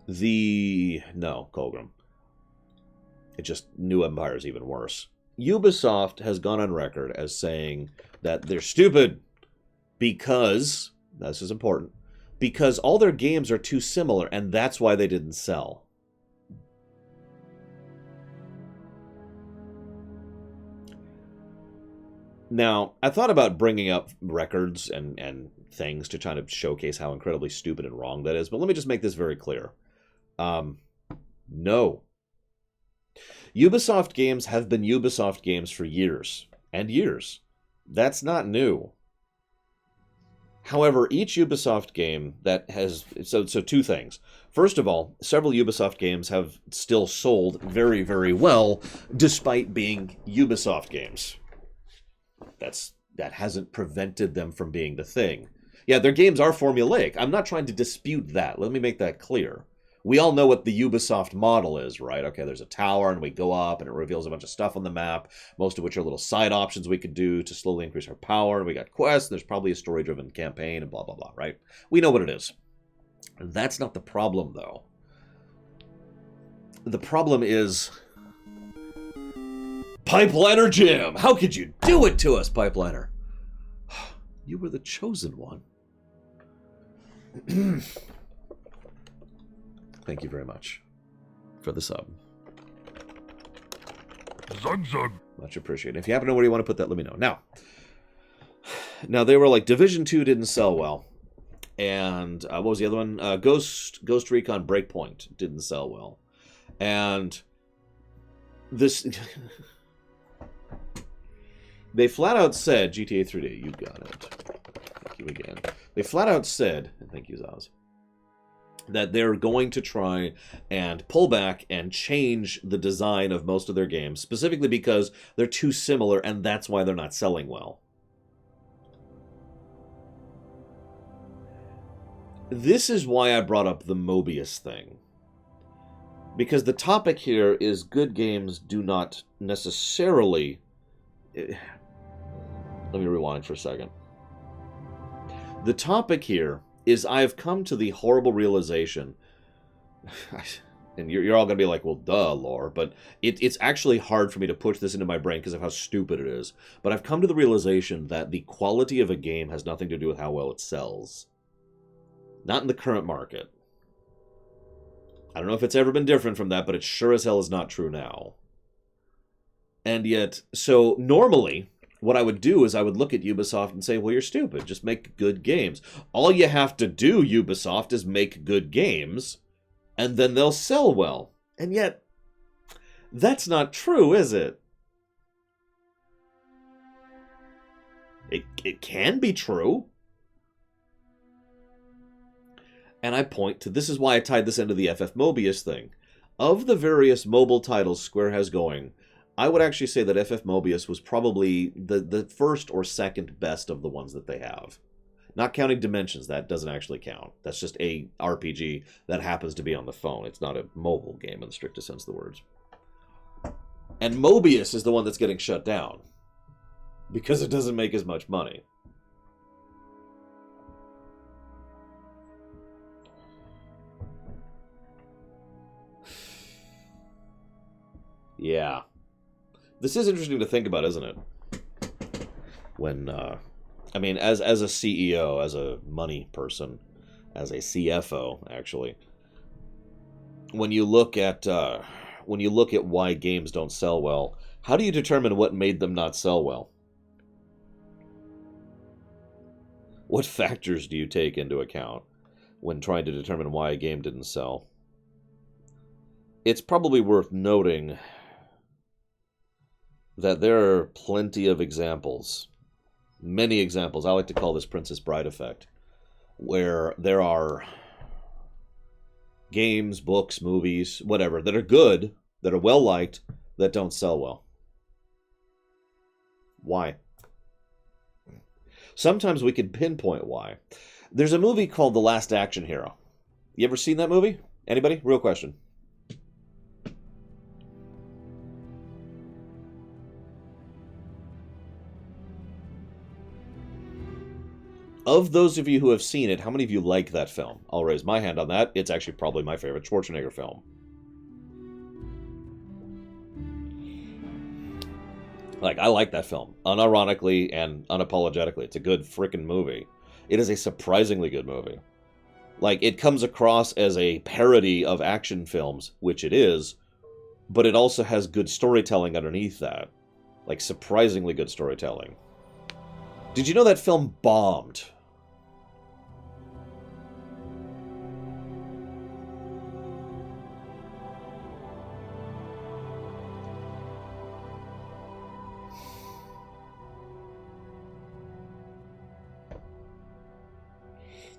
No, Colgrim. It just, New Empire is even worse. Ubisoft has gone on record as saying that they're stupid because, this is important, because all their games are too similar, and that's why they didn't sell. Now, I thought about bringing up records and things to try to showcase how incredibly stupid and wrong that is, but let me just make this very clear. No. Ubisoft games have been Ubisoft games for years and years. That's not new. However, each Ubisoft game that has... So two things. First of all, several Ubisoft games have still sold very, very well, despite being Ubisoft games. That hasn't prevented them from being the thing. Yeah, their games are formulaic. I'm not trying to dispute that. Let me make that clear. We all know what the Ubisoft model is, right? Okay, there's a tower, and we go up, and it reveals a bunch of stuff on the map, most of which are little side options we could do to slowly increase our power, and we got quests, and there's probably a story-driven campaign, and blah, blah, blah, right? We know what it is. That's not the problem, though. The problem is... Pipeliner Jim! How could you do it to us, Pipeliner? You were the chosen one. Thank you very much for the sub. Zug zug. Much appreciated. If you happen to know where you want to put that, let me know. Now they were like, Division 2 didn't sell well. And what was the other one? Ghost Recon Breakpoint didn't sell well. And this... They flat out said, GTA 3D, you got it. Thank you again. They flat out said, and thank you, Zaz, that they're going to try and pull back and change the design of most of their games, specifically because they're too similar, and that's why they're not selling well. This is why I brought up the Mobius thing. Because the topic here is good games do not necessarily... Let me rewind for a second. The topic here is I've come to the horrible realization, and you're all going to be like, well, duh, Lore, but it's actually hard for me to push this into my brain because of how stupid it is. But I've come to the realization that the quality of a game has nothing to do with how well it sells. Not in the current market. I don't know if it's ever been different from that, but it sure as hell is not true now. And yet, so normally, what I would do is I would look at Ubisoft and say, well, you're stupid. Just make good games. All you have to do, Ubisoft, is make good games, and then they'll sell well. And yet, that's not true, is it? It can be true. And I point to, this is why I tied this into the FF Mobius thing. Of the various mobile titles Square has going, I would actually say that FF Mobius was probably the first or second best of the ones that they have. Not counting Dimensions, that doesn't actually count. That's just a RPG that happens to be on the phone. It's not a mobile game in the strictest sense of the words. And Mobius is the one that's getting shut down. Because it doesn't make as much money. Yeah. This is interesting to think about, isn't it? When I mean, as a CEO, as a money person, as a CFO, actually, when you look at why games don't sell well, how do you determine what made them not sell well? What factors do you take into account when trying to determine why a game didn't sell? It's probably worth noting that there are plenty of examples, many examples, I like to call this Princess Bride effect, where there are games, books, movies, whatever, that are good, that are well-liked, that don't sell well. Why? Sometimes we can pinpoint why. There's a movie called The Last Action Hero. You ever seen that movie? Anybody? Real question. Of those of you who have seen it, how many of you like that film? I'll raise my hand on that. It's actually probably my favorite Schwarzenegger film. Like, I like that film. Unironically and unapologetically. It's a good freaking movie. It is a surprisingly good movie. Like, it comes across as a parody of action films, which it is, but it also has good storytelling underneath that. Like, surprisingly good storytelling. Did you know that film bombed?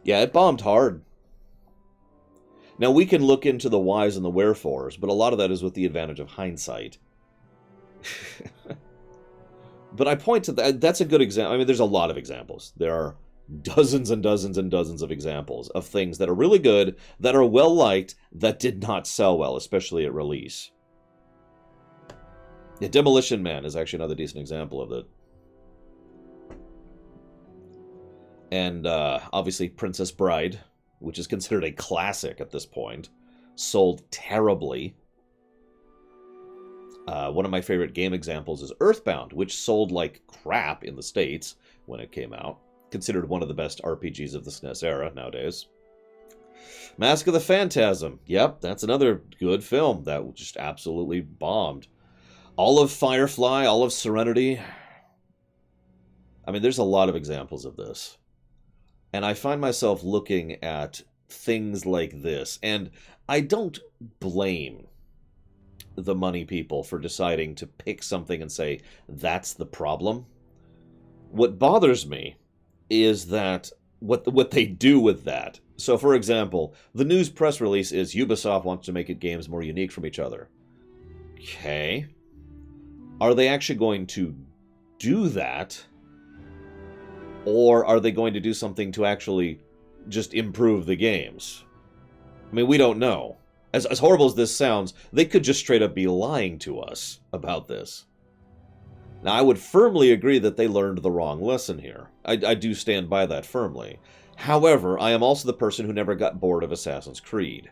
Yeah, it bombed hard. Now, we can look into the whys and the wherefores, but a lot of that is with the advantage of hindsight. But I point to that. That's a good example. I mean, there's a lot of examples. There are dozens and dozens and dozens of examples of things that are really good, that are well-liked, that did not sell well, especially at release. Yeah, Demolition Man is actually another decent example of it. And obviously Princess Bride, which is considered a classic at this point, sold terribly. One of my favorite game examples is Earthbound, which sold like crap in the States when it came out. Considered one of the best RPGs of the SNES era nowadays. Mask of the Phantasm. Yep, that's another good film that just absolutely bombed. All of Firefly, all of Serenity. I mean, there's a lot of examples of this. And I find myself looking at things like this, and I don't blame the money people for deciding to pick something and say, that's the problem. What bothers me is that what they do with that. So, for example, the news press release is Ubisoft wants to make games more unique from each other. Okay. Are they actually going to do that? Or are they going to do something to actually just improve the games? I mean, we don't know. As horrible as this sounds, they could just straight up be lying to us about this. Now, I would firmly agree that they learned the wrong lesson here. I do stand by that firmly. However, I am also the person who never got bored of Assassin's Creed.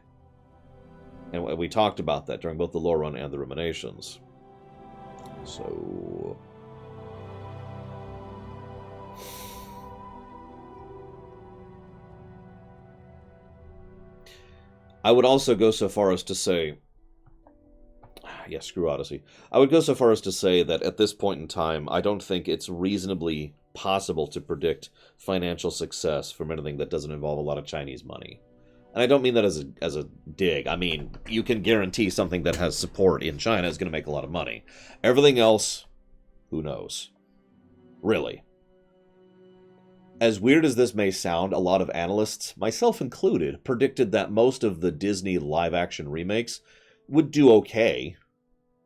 And we talked about that during both the lore run and the ruminations. So... I would also go so far as to say... Yeah, screw Odyssey. I would go so far as to say that at this point in time, I don't think it's reasonably possible to predict financial success from anything that doesn't involve a lot of Chinese money. And I don't mean that as a dig. I mean, you can guarantee something that has support in China is going to make a lot of money. Everything else, who knows? Really. As weird as this may sound, a lot of analysts, myself included, predicted that most of the Disney live-action remakes would do okay.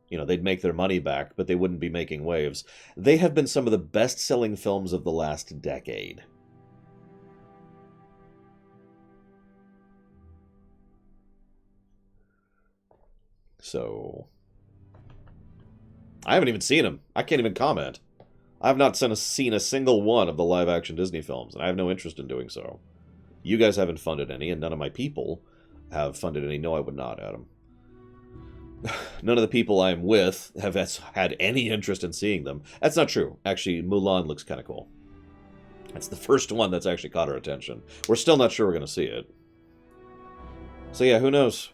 You know, they'd make their money back, but they wouldn't be making waves. They have been some of the best-selling films of the last decade. So... I haven't even seen them. I can't even comment. I've not seen a single one of the live-action Disney films, and I have no interest in doing so. You guys haven't funded any, and none of my people have funded any. No, I would not, Adam. None of the people I'm with have had any interest in seeing them. That's not true. Actually, Mulan looks kind of cool. It's the first one that's actually caught our attention. We're still not sure we're going to see it. So yeah, who knows?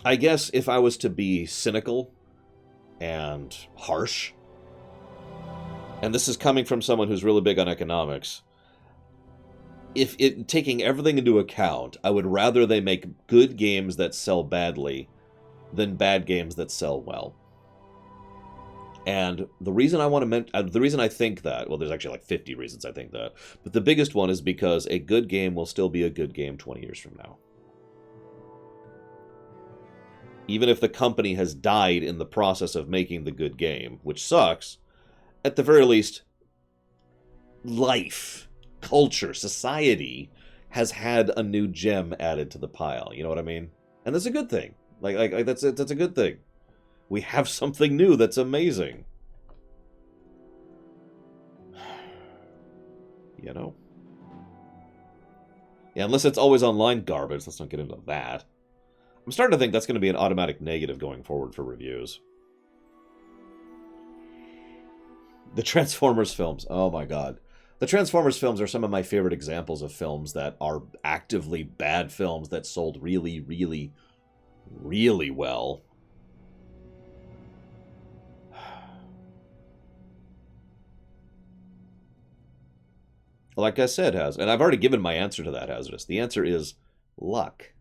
I guess if I was to be cynical and harsh, and this is coming from someone who's really big on economics, taking everything into account, I would rather they make good games that sell badly than bad games that sell well. And the reason I think that, well, there's actually like 50 reasons I think that, but the biggest one is because a good game will still be a good game 20 years from now. Even if the company has died in the process of making the good game, which sucks, at the very least, life, culture, society has had a new gem added to the pile. You know what I mean? And that's a good thing. Like that's a good thing. We have something new that's amazing. You know? Yeah, unless it's always online garbage. Let's not get into that. I'm starting to think that's going to be an automatic negative going forward for reviews. The Transformers films. Oh my god. The Transformers films are some of my favorite examples of films that are actively bad films that sold really, really, really well. Like I said, and I've already given my answer to that, Hazardous. The answer is luck.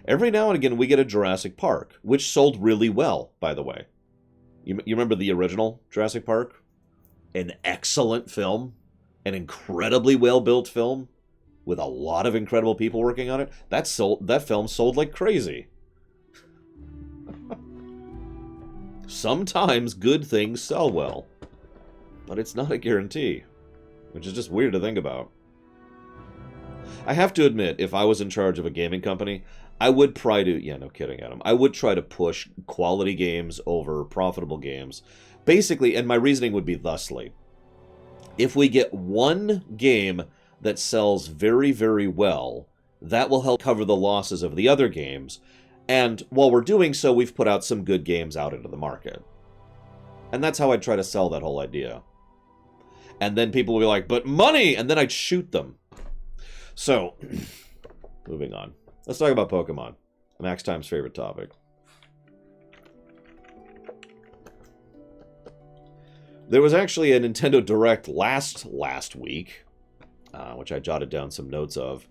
Every now and again, we get a Jurassic Park, which sold really well, by the way. You remember the original Jurassic Park? An excellent film. An incredibly well-built film. With a lot of incredible people working on it. That film sold like crazy. Sometimes good things sell well. But it's not a guarantee. Which is just weird to think about. I have to admit, if I was in charge of a gaming company, I would try to... Yeah, no kidding, Adam. I would try to push quality games over profitable games. Basically, and my reasoning would be thusly. If we get one game that sells very, very well, that will help cover the losses of the other games. And while we're doing so, we've put out some good games out into the market. And that's how I'd try to sell that whole idea. And then people will be like, but money! And then I'd shoot them. So, moving on. Let's talk about Pokemon. Max Time's favorite topic. There was actually a Nintendo Direct last week, which I jotted down some notes of.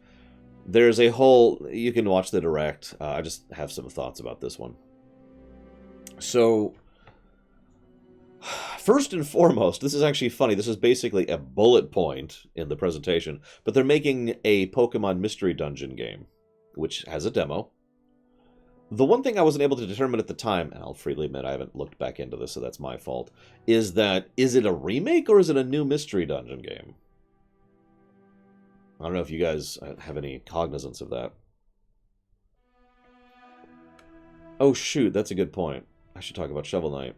There's a whole... You can watch the Direct. I just have some thoughts about this one. So... First and foremost, this is actually funny. This is basically a bullet point in the presentation, but they're making a Pokemon Mystery Dungeon game, which has a demo. The one thing I wasn't able to determine at the time, and I'll freely admit I haven't looked back into this, so that's my fault, is it a remake or is it a new Mystery Dungeon game? I don't know if you guys have any cognizance of that. Oh shoot, that's a good point. I should talk about Shovel Knight.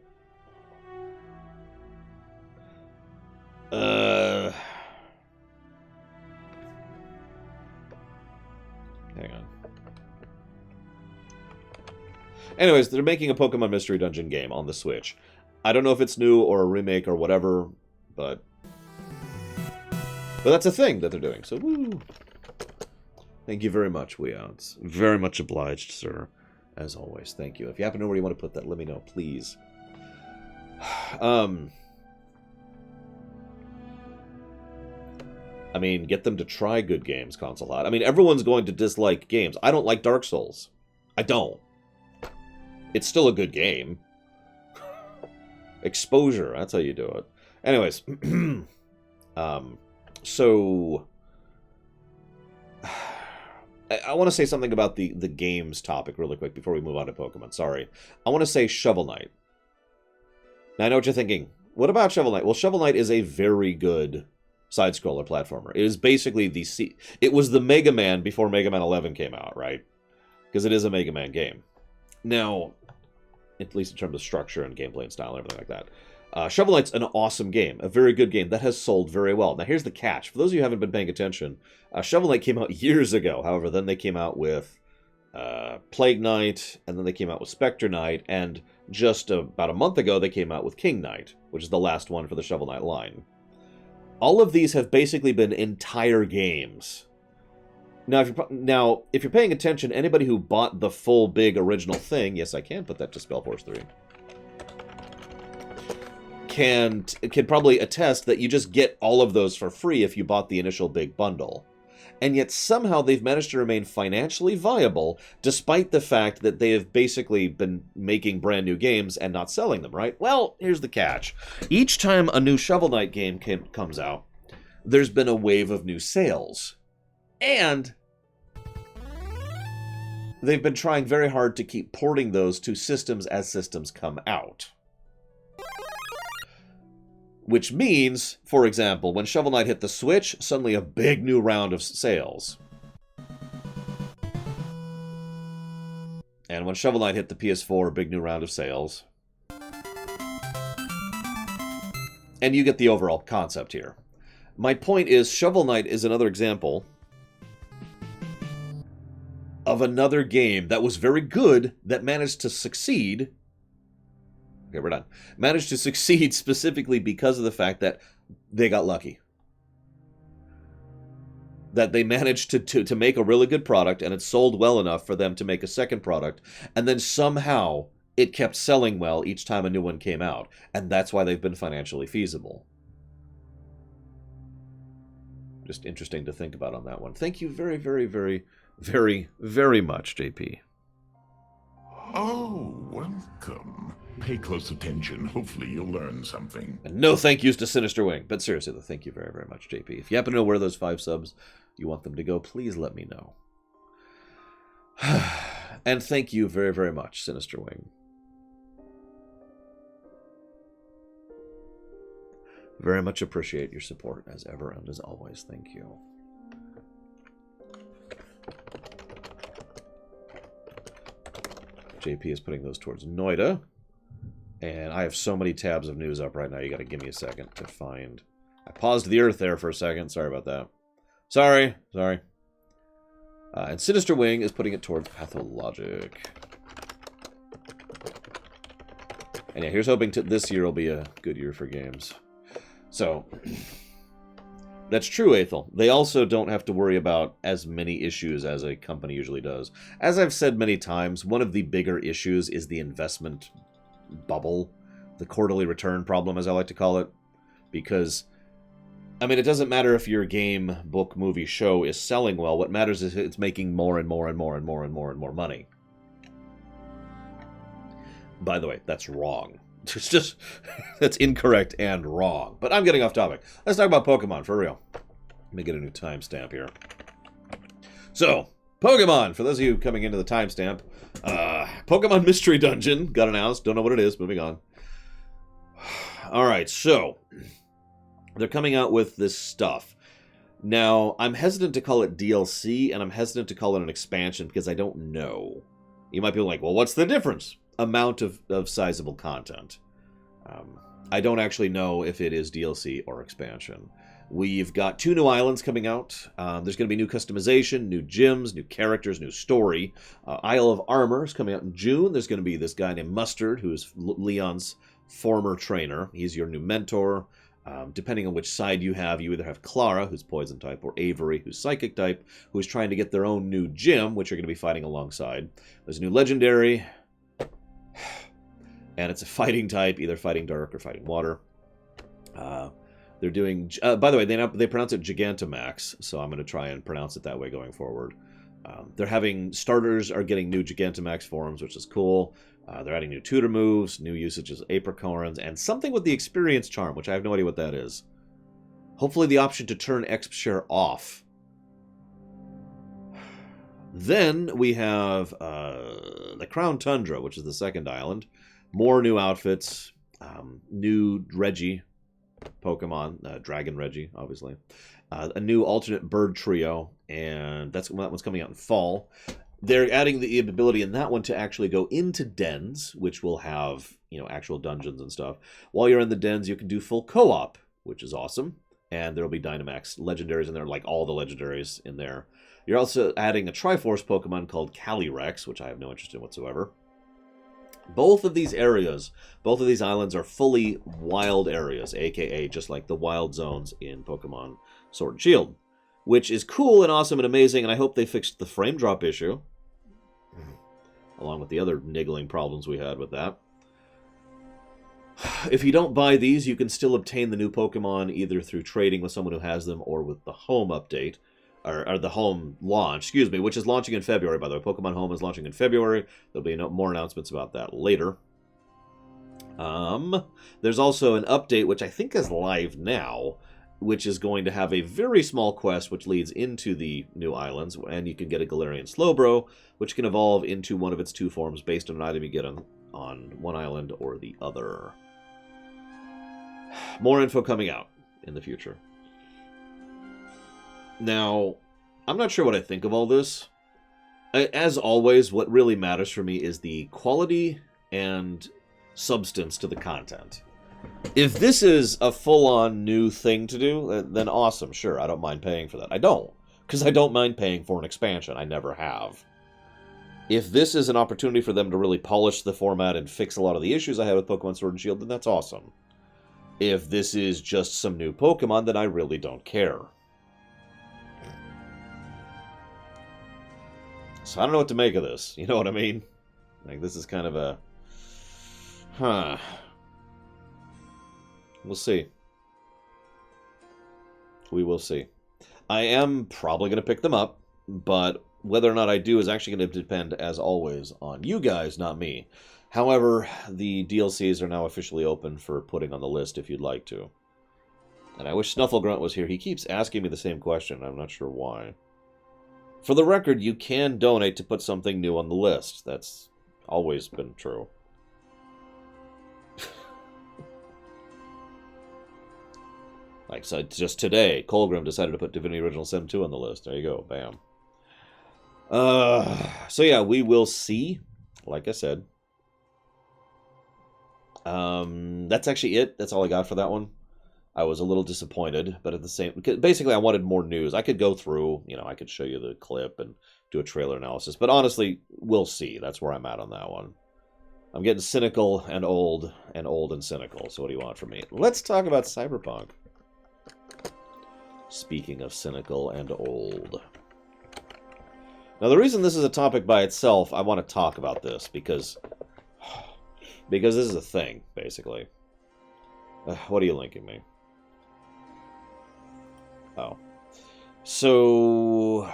Hang on. Anyways, they're making a Pokemon Mystery Dungeon game on the Switch. I don't know if it's new or a remake or whatever, but that's a thing that they're doing, so woo! Thank you very much, Weouts. Very much obliged, sir. As always, thank you. If you happen to know where you want to put that, let me know, please. I mean, get them to try good games, Console Hot. I mean, everyone's going to dislike games. I don't like Dark Souls. I don't. It's still a good game. Exposure, that's how you do it. Anyways, so... I want to say something about the games topic really quick before we move on to Pokemon. Sorry. I want to say Shovel Knight. Now, I know what you're thinking. What about Shovel Knight? Well, Shovel Knight is a very good side-scroller platformer. It is basically it was the Mega Man before Mega Man 11 came out, right? Because it is a Mega Man game. Now, at least in terms of structure and gameplay and style and everything like that. Shovel Knight's an awesome game, a very good game that has sold very well. Now, here's the catch. For those of you who haven't been paying attention, Shovel Knight came out years ago. However, then they came out with Plague Knight, and then they came out with Spectre Knight, and just about a month ago they came out with King Knight, which is the last one for the Shovel Knight line. All of these have basically been entire games. Now, if you're paying attention, anybody who bought the full big original thing, yes, I can put that to Spellforce 3, can probably attest that you just get all of those for free if you bought the initial big bundle. And yet somehow they've managed to remain financially viable despite the fact that they have basically been making brand new games and not selling them, right? Well, here's the catch. Each time a new Shovel Knight game comes out, there's been a wave of new sales. And they've been trying very hard to keep porting those to systems as systems come out. Which means, for example, when Shovel Knight hit the Switch, suddenly a big new round of sales. And when Shovel Knight hit the PS4, a big new round of sales. And you get the overall concept here. My point is, Shovel Knight is another example of another game that was very good, that managed to succeed. Okay, we're done. Managed to succeed specifically because of the fact that they got lucky. That they managed to make a really good product, and it sold well enough for them to make a second product, and then somehow it kept selling well each time a new one came out, and that's why they've been financially feasible. Just interesting to think about on that one. Thank you very, very, very, very, very much, JP. Oh, welcome. Pay close attention. Hopefully you'll learn something. And no thank yous to Sinister Wing. But seriously, though, thank you very, very much, JP. If you happen to know where those 5 subs you want them to go, please let me know. And thank you very, very much, Sinister Wing. Very much appreciate your support, as ever and as always. Thank you. JP is putting those towards Noida. And I have so many tabs of news up right now, you gotta give me a second to find... I paused the earth there for a second, sorry about that. Sorry. And Sinister Wing is putting it towards Pathologic. And yeah, here's hoping this year will be a good year for games. So, that's true, Aethel. They also don't have to worry about as many issues as a company usually does. As I've said many times, one of the bigger issues is the investment bubble, the quarterly return problem, as I like to call it. Because, I mean, it doesn't matter if your game, book, movie, show is selling well. What matters is it's making more and more and more and more and more and more money. By the way, that's wrong. It's just, that's incorrect and wrong. But I'm getting off topic. Let's talk about Pokemon, for real. Let me get a new timestamp here. So, Pokemon, for those of you coming into the timestamp, Pokemon Mystery Dungeon got announced. Don't know what it is. Moving on. Alright, so, they're coming out with this stuff. Now, I'm hesitant to call it DLC, and I'm hesitant to call it an expansion, because I don't know. You might be like, well, what's the difference? Amount of sizable content. I don't actually know if it is DLC or expansion. We've got 2 new islands coming out. There's going to be new customization, new gyms, new characters, new story. Isle of Armor is coming out in June. There's going to be this guy named Mustard, who's Leon's former trainer. He's your new mentor. Depending on which side you have, you either have Clara, who's poison type, or Avery, who's psychic type, who's trying to get their own new gym, which you're going to be fighting alongside. There's a new legendary, and it's a fighting type, either fighting dark or fighting water. They're doing, by the way, they pronounce it Gigantamax, so I'm going to try and pronounce it that way going forward. They're having, starters are getting new Gigantamax forms, which is cool. They're adding new tutor moves, new usages of apricorns, and something with the experience charm, which I have no idea what that is. Hopefully the option to turn exp share off. Then we have the Crown Tundra, which is the second island. More new outfits, new Reggie Pokemon, Dragon Reggie, obviously. A new alternate bird trio, and that one's coming out in fall. They're adding the ability in that one to actually go into dens, which will have, actual dungeons and stuff. While you're in the dens, you can do full co-op, which is awesome. And there will be Dynamax legendaries in there, like all the legendaries in there. You're also adding a Triforce Pokemon called Calyrex, which I have no interest in whatsoever. Both of these areas, both of these islands are fully wild areas, aka just like the wild zones in Pokemon Sword and Shield, which is cool and awesome and amazing, and I hope they fixed the frame drop issue, along with the other niggling problems we had with that. If you don't buy these, you can still obtain the new Pokemon either through trading with someone who has them or with the home update, or the home launch, excuse me, which is launching in February, by the way. Pokemon Home is launching in February. There'll be more announcements about that later. There's also an update, which I think is live now, which is going to have a very small quest which leads into the new islands, and you can get a Galarian Slowbro, which can evolve into one of its two forms based on an item you get on one island or the other. More info coming out in the future. Now, I'm not sure what I think of all this. As always, what really matters for me is the quality and substance to the content. If this is a full-on new thing to do, then awesome, sure, I don't mind paying for that. I don't, because I don't mind paying for an expansion. I never have. If this is an opportunity for them to really polish the format and fix a lot of the issues I had with Pokemon Sword and Shield, then that's awesome. If this is just some new Pokemon, then I really don't care. So I don't know what to make of this. You know what I mean? Like, this is kind of a... We'll see. We will see. I am probably going to pick them up, but whether or not I do is actually going to depend, as always, on you guys, not me. However, the DLCs are now officially open for putting on the list if you'd like to. And I wish Snufflegrunt was here. He keeps asking me the same question. I'm not sure why. For the record, you can donate to put something new on the list. That's always been true. Like, so just today, Colgrim decided to put Divinity Original Sin 2 on the list. There you go. Bam. So yeah, we will see. Like I said. That's actually it. That's all I got for that one. I was a little disappointed, but at the same... Basically, I wanted more news. I could go through, I could show you the clip and do a trailer analysis. But honestly, we'll see. That's where I'm at on that one. I'm getting cynical and old and cynical. So what do you want from me? Let's talk about Cyberpunk. Speaking of cynical and old. Now, the reason this is a topic by itself, I want to talk about this because this is a thing, basically. What are you linking me? Oh. So,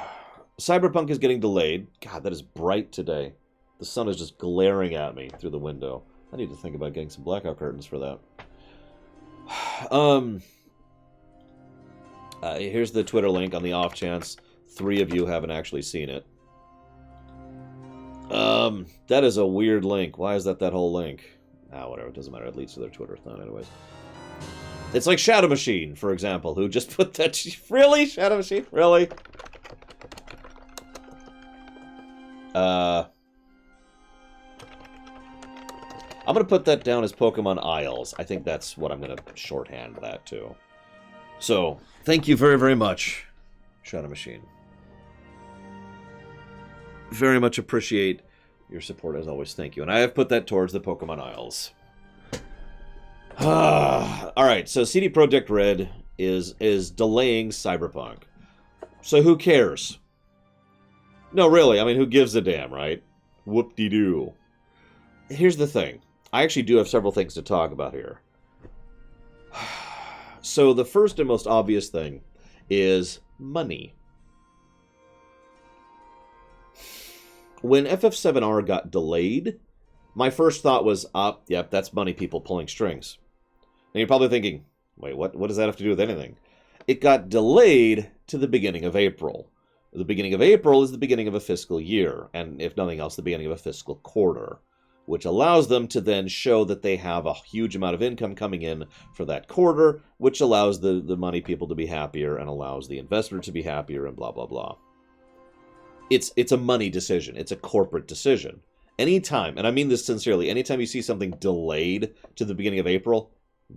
Cyberpunk is getting delayed. God, that is bright today. The sun is just glaring at me through the window. I need to think about getting some blackout curtains for that. Here's the Twitter link on the off chance 3 of you haven't actually seen it. That is a weird link. Why is that whole link? Whatever, it doesn't matter. It leads to their Twitter thing anyways. It's like Shadow Machine, for example, who just put that... Really? Shadow Machine? Really? I'm going to put that down as Pokemon Isles. I think that's what I'm going to shorthand that to. So, thank you very, very much, Shadow Machine. Very much appreciate your support, as always. Thank you. And I have put that towards the Pokemon Isles. Alright, so CD Projekt Red is delaying Cyberpunk. So who cares? No, really, I mean, who gives a damn, right? Whoop-de-doo. Here's the thing. I actually do have several things to talk about here. So the first and most obvious thing is money. When FF7R got delayed, my first thought was, yep, that's money people pulling strings. And you're probably thinking, wait, what does that have to do with anything? It got delayed to the beginning of April. The beginning of April is the beginning of a fiscal year, and if nothing else, the beginning of a fiscal quarter, which allows them to then show that they have a huge amount of income coming in for that quarter, which allows the money people to be happier and allows the investor to be happier and blah, blah, blah. It's a money decision. It's a corporate decision. Anytime, and I mean this sincerely, anytime you see something delayed to the beginning of April,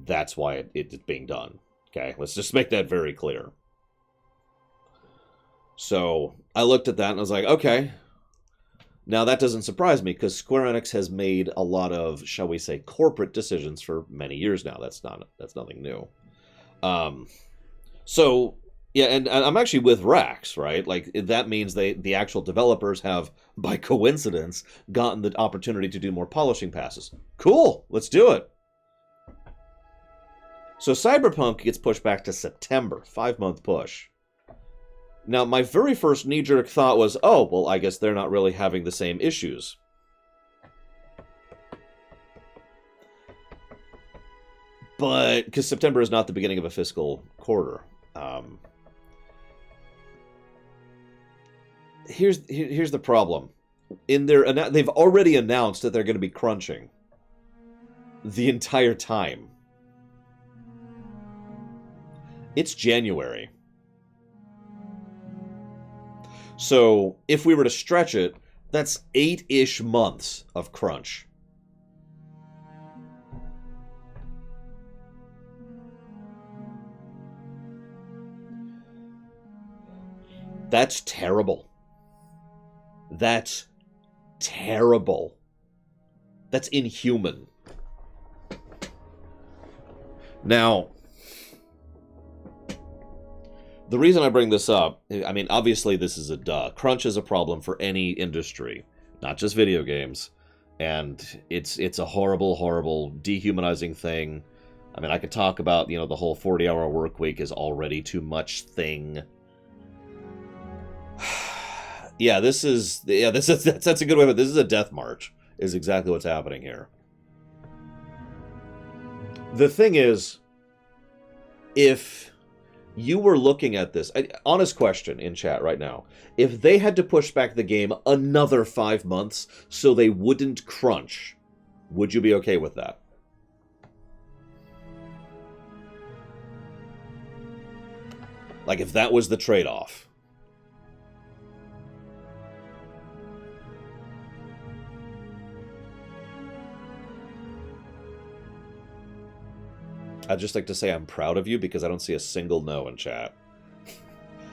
that's why it's being done. Okay, let's just make that very clear. So I looked at that and I was like, okay. Now that doesn't surprise me because Square Enix has made a lot of, shall we say, corporate decisions for many years now. That's nothing new. So yeah, and I'm actually with Rax, right? Like that means the actual developers have, by coincidence, gotten the opportunity to do more polishing passes. Cool, let's do it. So Cyberpunk gets pushed back to September, 5-month push. Now, my very first knee-jerk thought was, oh, well, I guess they're not really having the same issues. But, because September is not the beginning of a fiscal quarter. Here's the problem. They've already announced that they're going to be crunching the entire time. It's January. So, if we were to stretch it, that's 8-ish months of crunch. That's terrible. That's terrible. That's inhuman. Now, the reason I bring this up, I mean, obviously this is a duh. Crunch is a problem for any industry, not just video games. And it's a horrible, horrible, dehumanizing thing. I mean, I could talk about, the whole 40-hour work week is already too much thing. That's a good way, but this is a death march, is exactly what's happening here. The thing is, if you were looking at this, honest question in chat right now, if they had to push back the game another 5 months so they wouldn't crunch, would you be okay with that? Like, if that was the trade-off. I'd just like to say I'm proud of you because I don't see a single no in chat.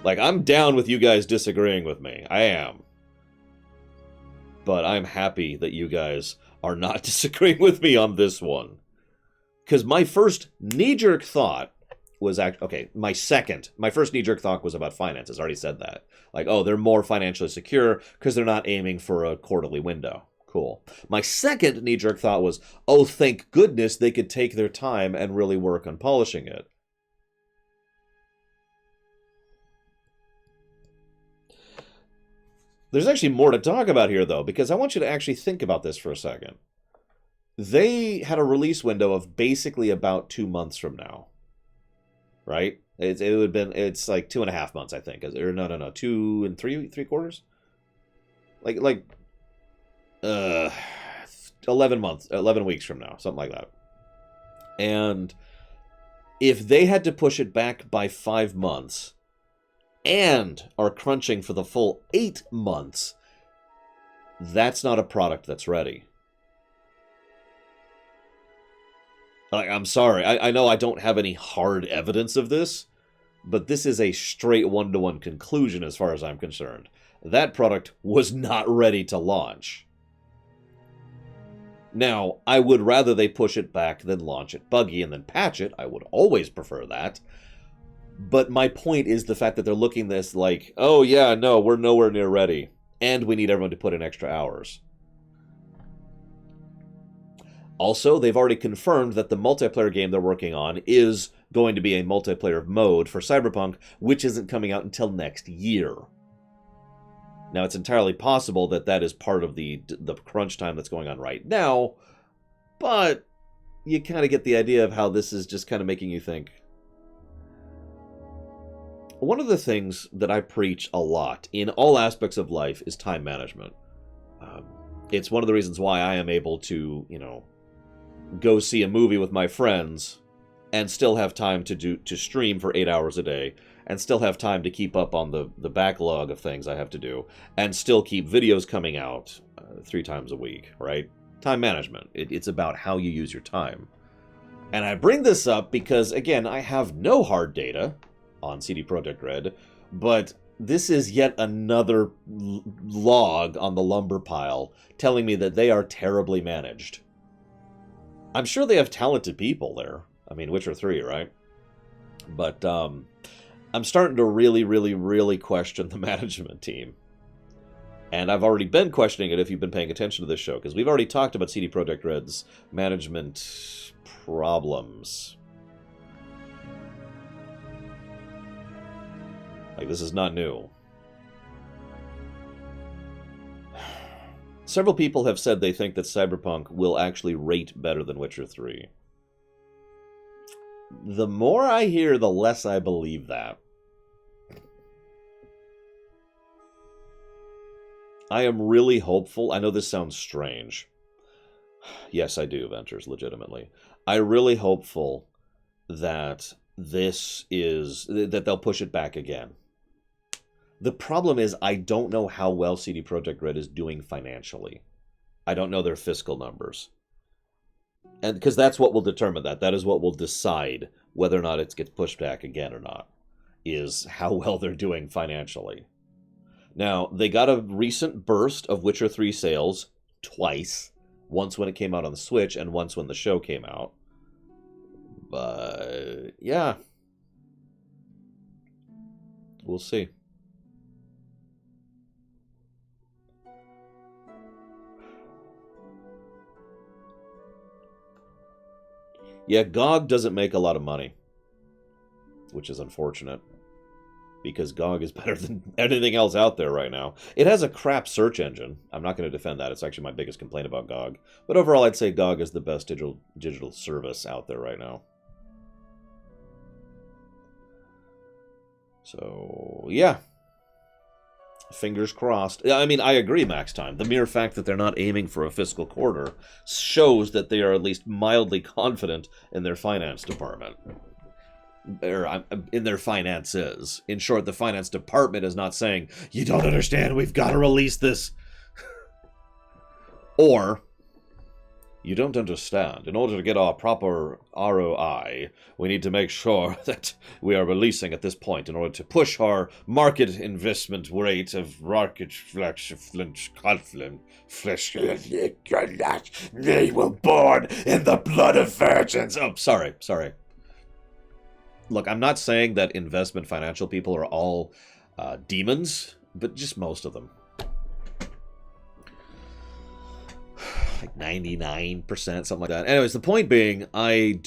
Like, I'm down with you guys disagreeing with me. I am. But I'm happy that you guys are not disagreeing with me on this one. Because my first knee-jerk thought was my first knee-jerk thought was about finances. I already said that. Like, oh, they're more financially secure because they're not aiming for a quarterly window. Cool. My second knee-jerk thought was, oh, thank goodness they could take their time and really work on polishing it. There's actually more to talk about here, though, because I want you to actually think about this for a second. They had a release window of basically about 2 months from now. Right? It's like 2.5 months, I think. Or no, 2 and 3/4? Like 11 weeks from now, something like that. And if they had to push it back by 5 months and are crunching for the full 8 months, that's not a product that's ready. Like, I'm sorry, I know I don't have any hard evidence of this, but this is a straight one-to-one conclusion as far as I'm concerned. That product was not ready to launch. Now, I would rather they push it back than launch it buggy and then patch it. I would always prefer that. But my point is the fact that they're looking at this like, oh yeah, no, we're nowhere near ready. And we need everyone to put in extra hours. Also, they've already confirmed that the multiplayer game they're working on is going to be a multiplayer mode for Cyberpunk, which isn't coming out until next year. Now, it's entirely possible that that is part of the crunch time that's going on right now, but you kind of get the idea of how this is just kind of making you think. One of the things that I preach a lot in all aspects of life is time management. It's one of the reasons why I am able to, go see a movie with my friends and still have time to stream for 8 hours a day and still have time to keep up on the backlog of things I have to do and still keep videos coming out 3 times a week, right? Time management. It's about how you use your time. And I bring this up because, again, I have no hard data on CD Projekt Red, but this is yet another log on the lumber pile telling me that they are terribly managed. I'm sure they have talented people there. I mean, Witcher 3, right? But I'm starting to really, really, really question the management team. And I've already been questioning it if you've been paying attention to this show, because we've already talked about CD Projekt Red's management problems. Like, this is not new. Several people have said they think that Cyberpunk will actually rate better than Witcher 3. The more I hear, the less I believe that. I am really hopeful. I know this sounds strange. Yes, I do, Ventures, legitimately. I'm really hopeful that that they'll push it back again. The problem is I don't know how well CD Projekt Red is doing financially. I don't know their fiscal numbers. And because that's what will determine that. That is what will decide whether or not it gets pushed back again or not, is how well they're doing financially. Now, they got a recent burst of Witcher 3 sales twice. Once when it came out on the Switch and once when the show came out. But, yeah. We'll see. Yeah, GOG doesn't make a lot of money, which is unfortunate, because GOG is better than anything else out there right now. It has a crap search engine. I'm not going to defend that. It's actually my biggest complaint about GOG. But overall, I'd say GOG is the best digital service out there right now. So, yeah. Fingers crossed. I mean, I agree, Max Time. The mere fact that they're not aiming for a fiscal quarter shows that they are at least mildly confident in their finance department. Or in their finances. In short, the finance department is not saying, "You don't understand, we've got to release this." Or, "You don't understand. In order to get our proper ROI, we need to make sure that we are releasing at this point in order to push our market investment rate of rocket flesh. They were born in the blood of virgins." Oh, sorry. Look, I'm not saying that investment financial people are all demons, but just most of them. Like 99%, something like that. Anyways, the point being, I'm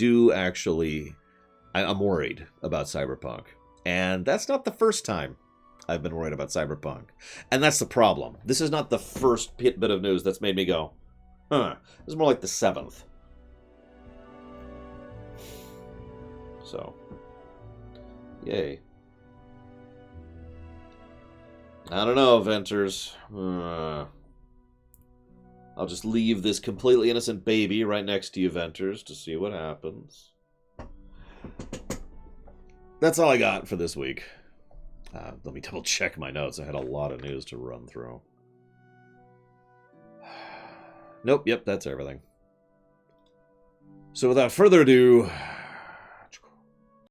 worried about Cyberpunk. And that's not the first time I've been worried about Cyberpunk. And that's the problem. This is not the first bit of news that's made me go, huh. This is more like the 7th. So, yay. I don't know, Venters. I'll just leave this completely innocent baby right next to you, Venters, to see what happens. That's all I got for this week. Let me double check my notes. I had a lot of news to run through. Nope, yep, that's everything. So without further ado,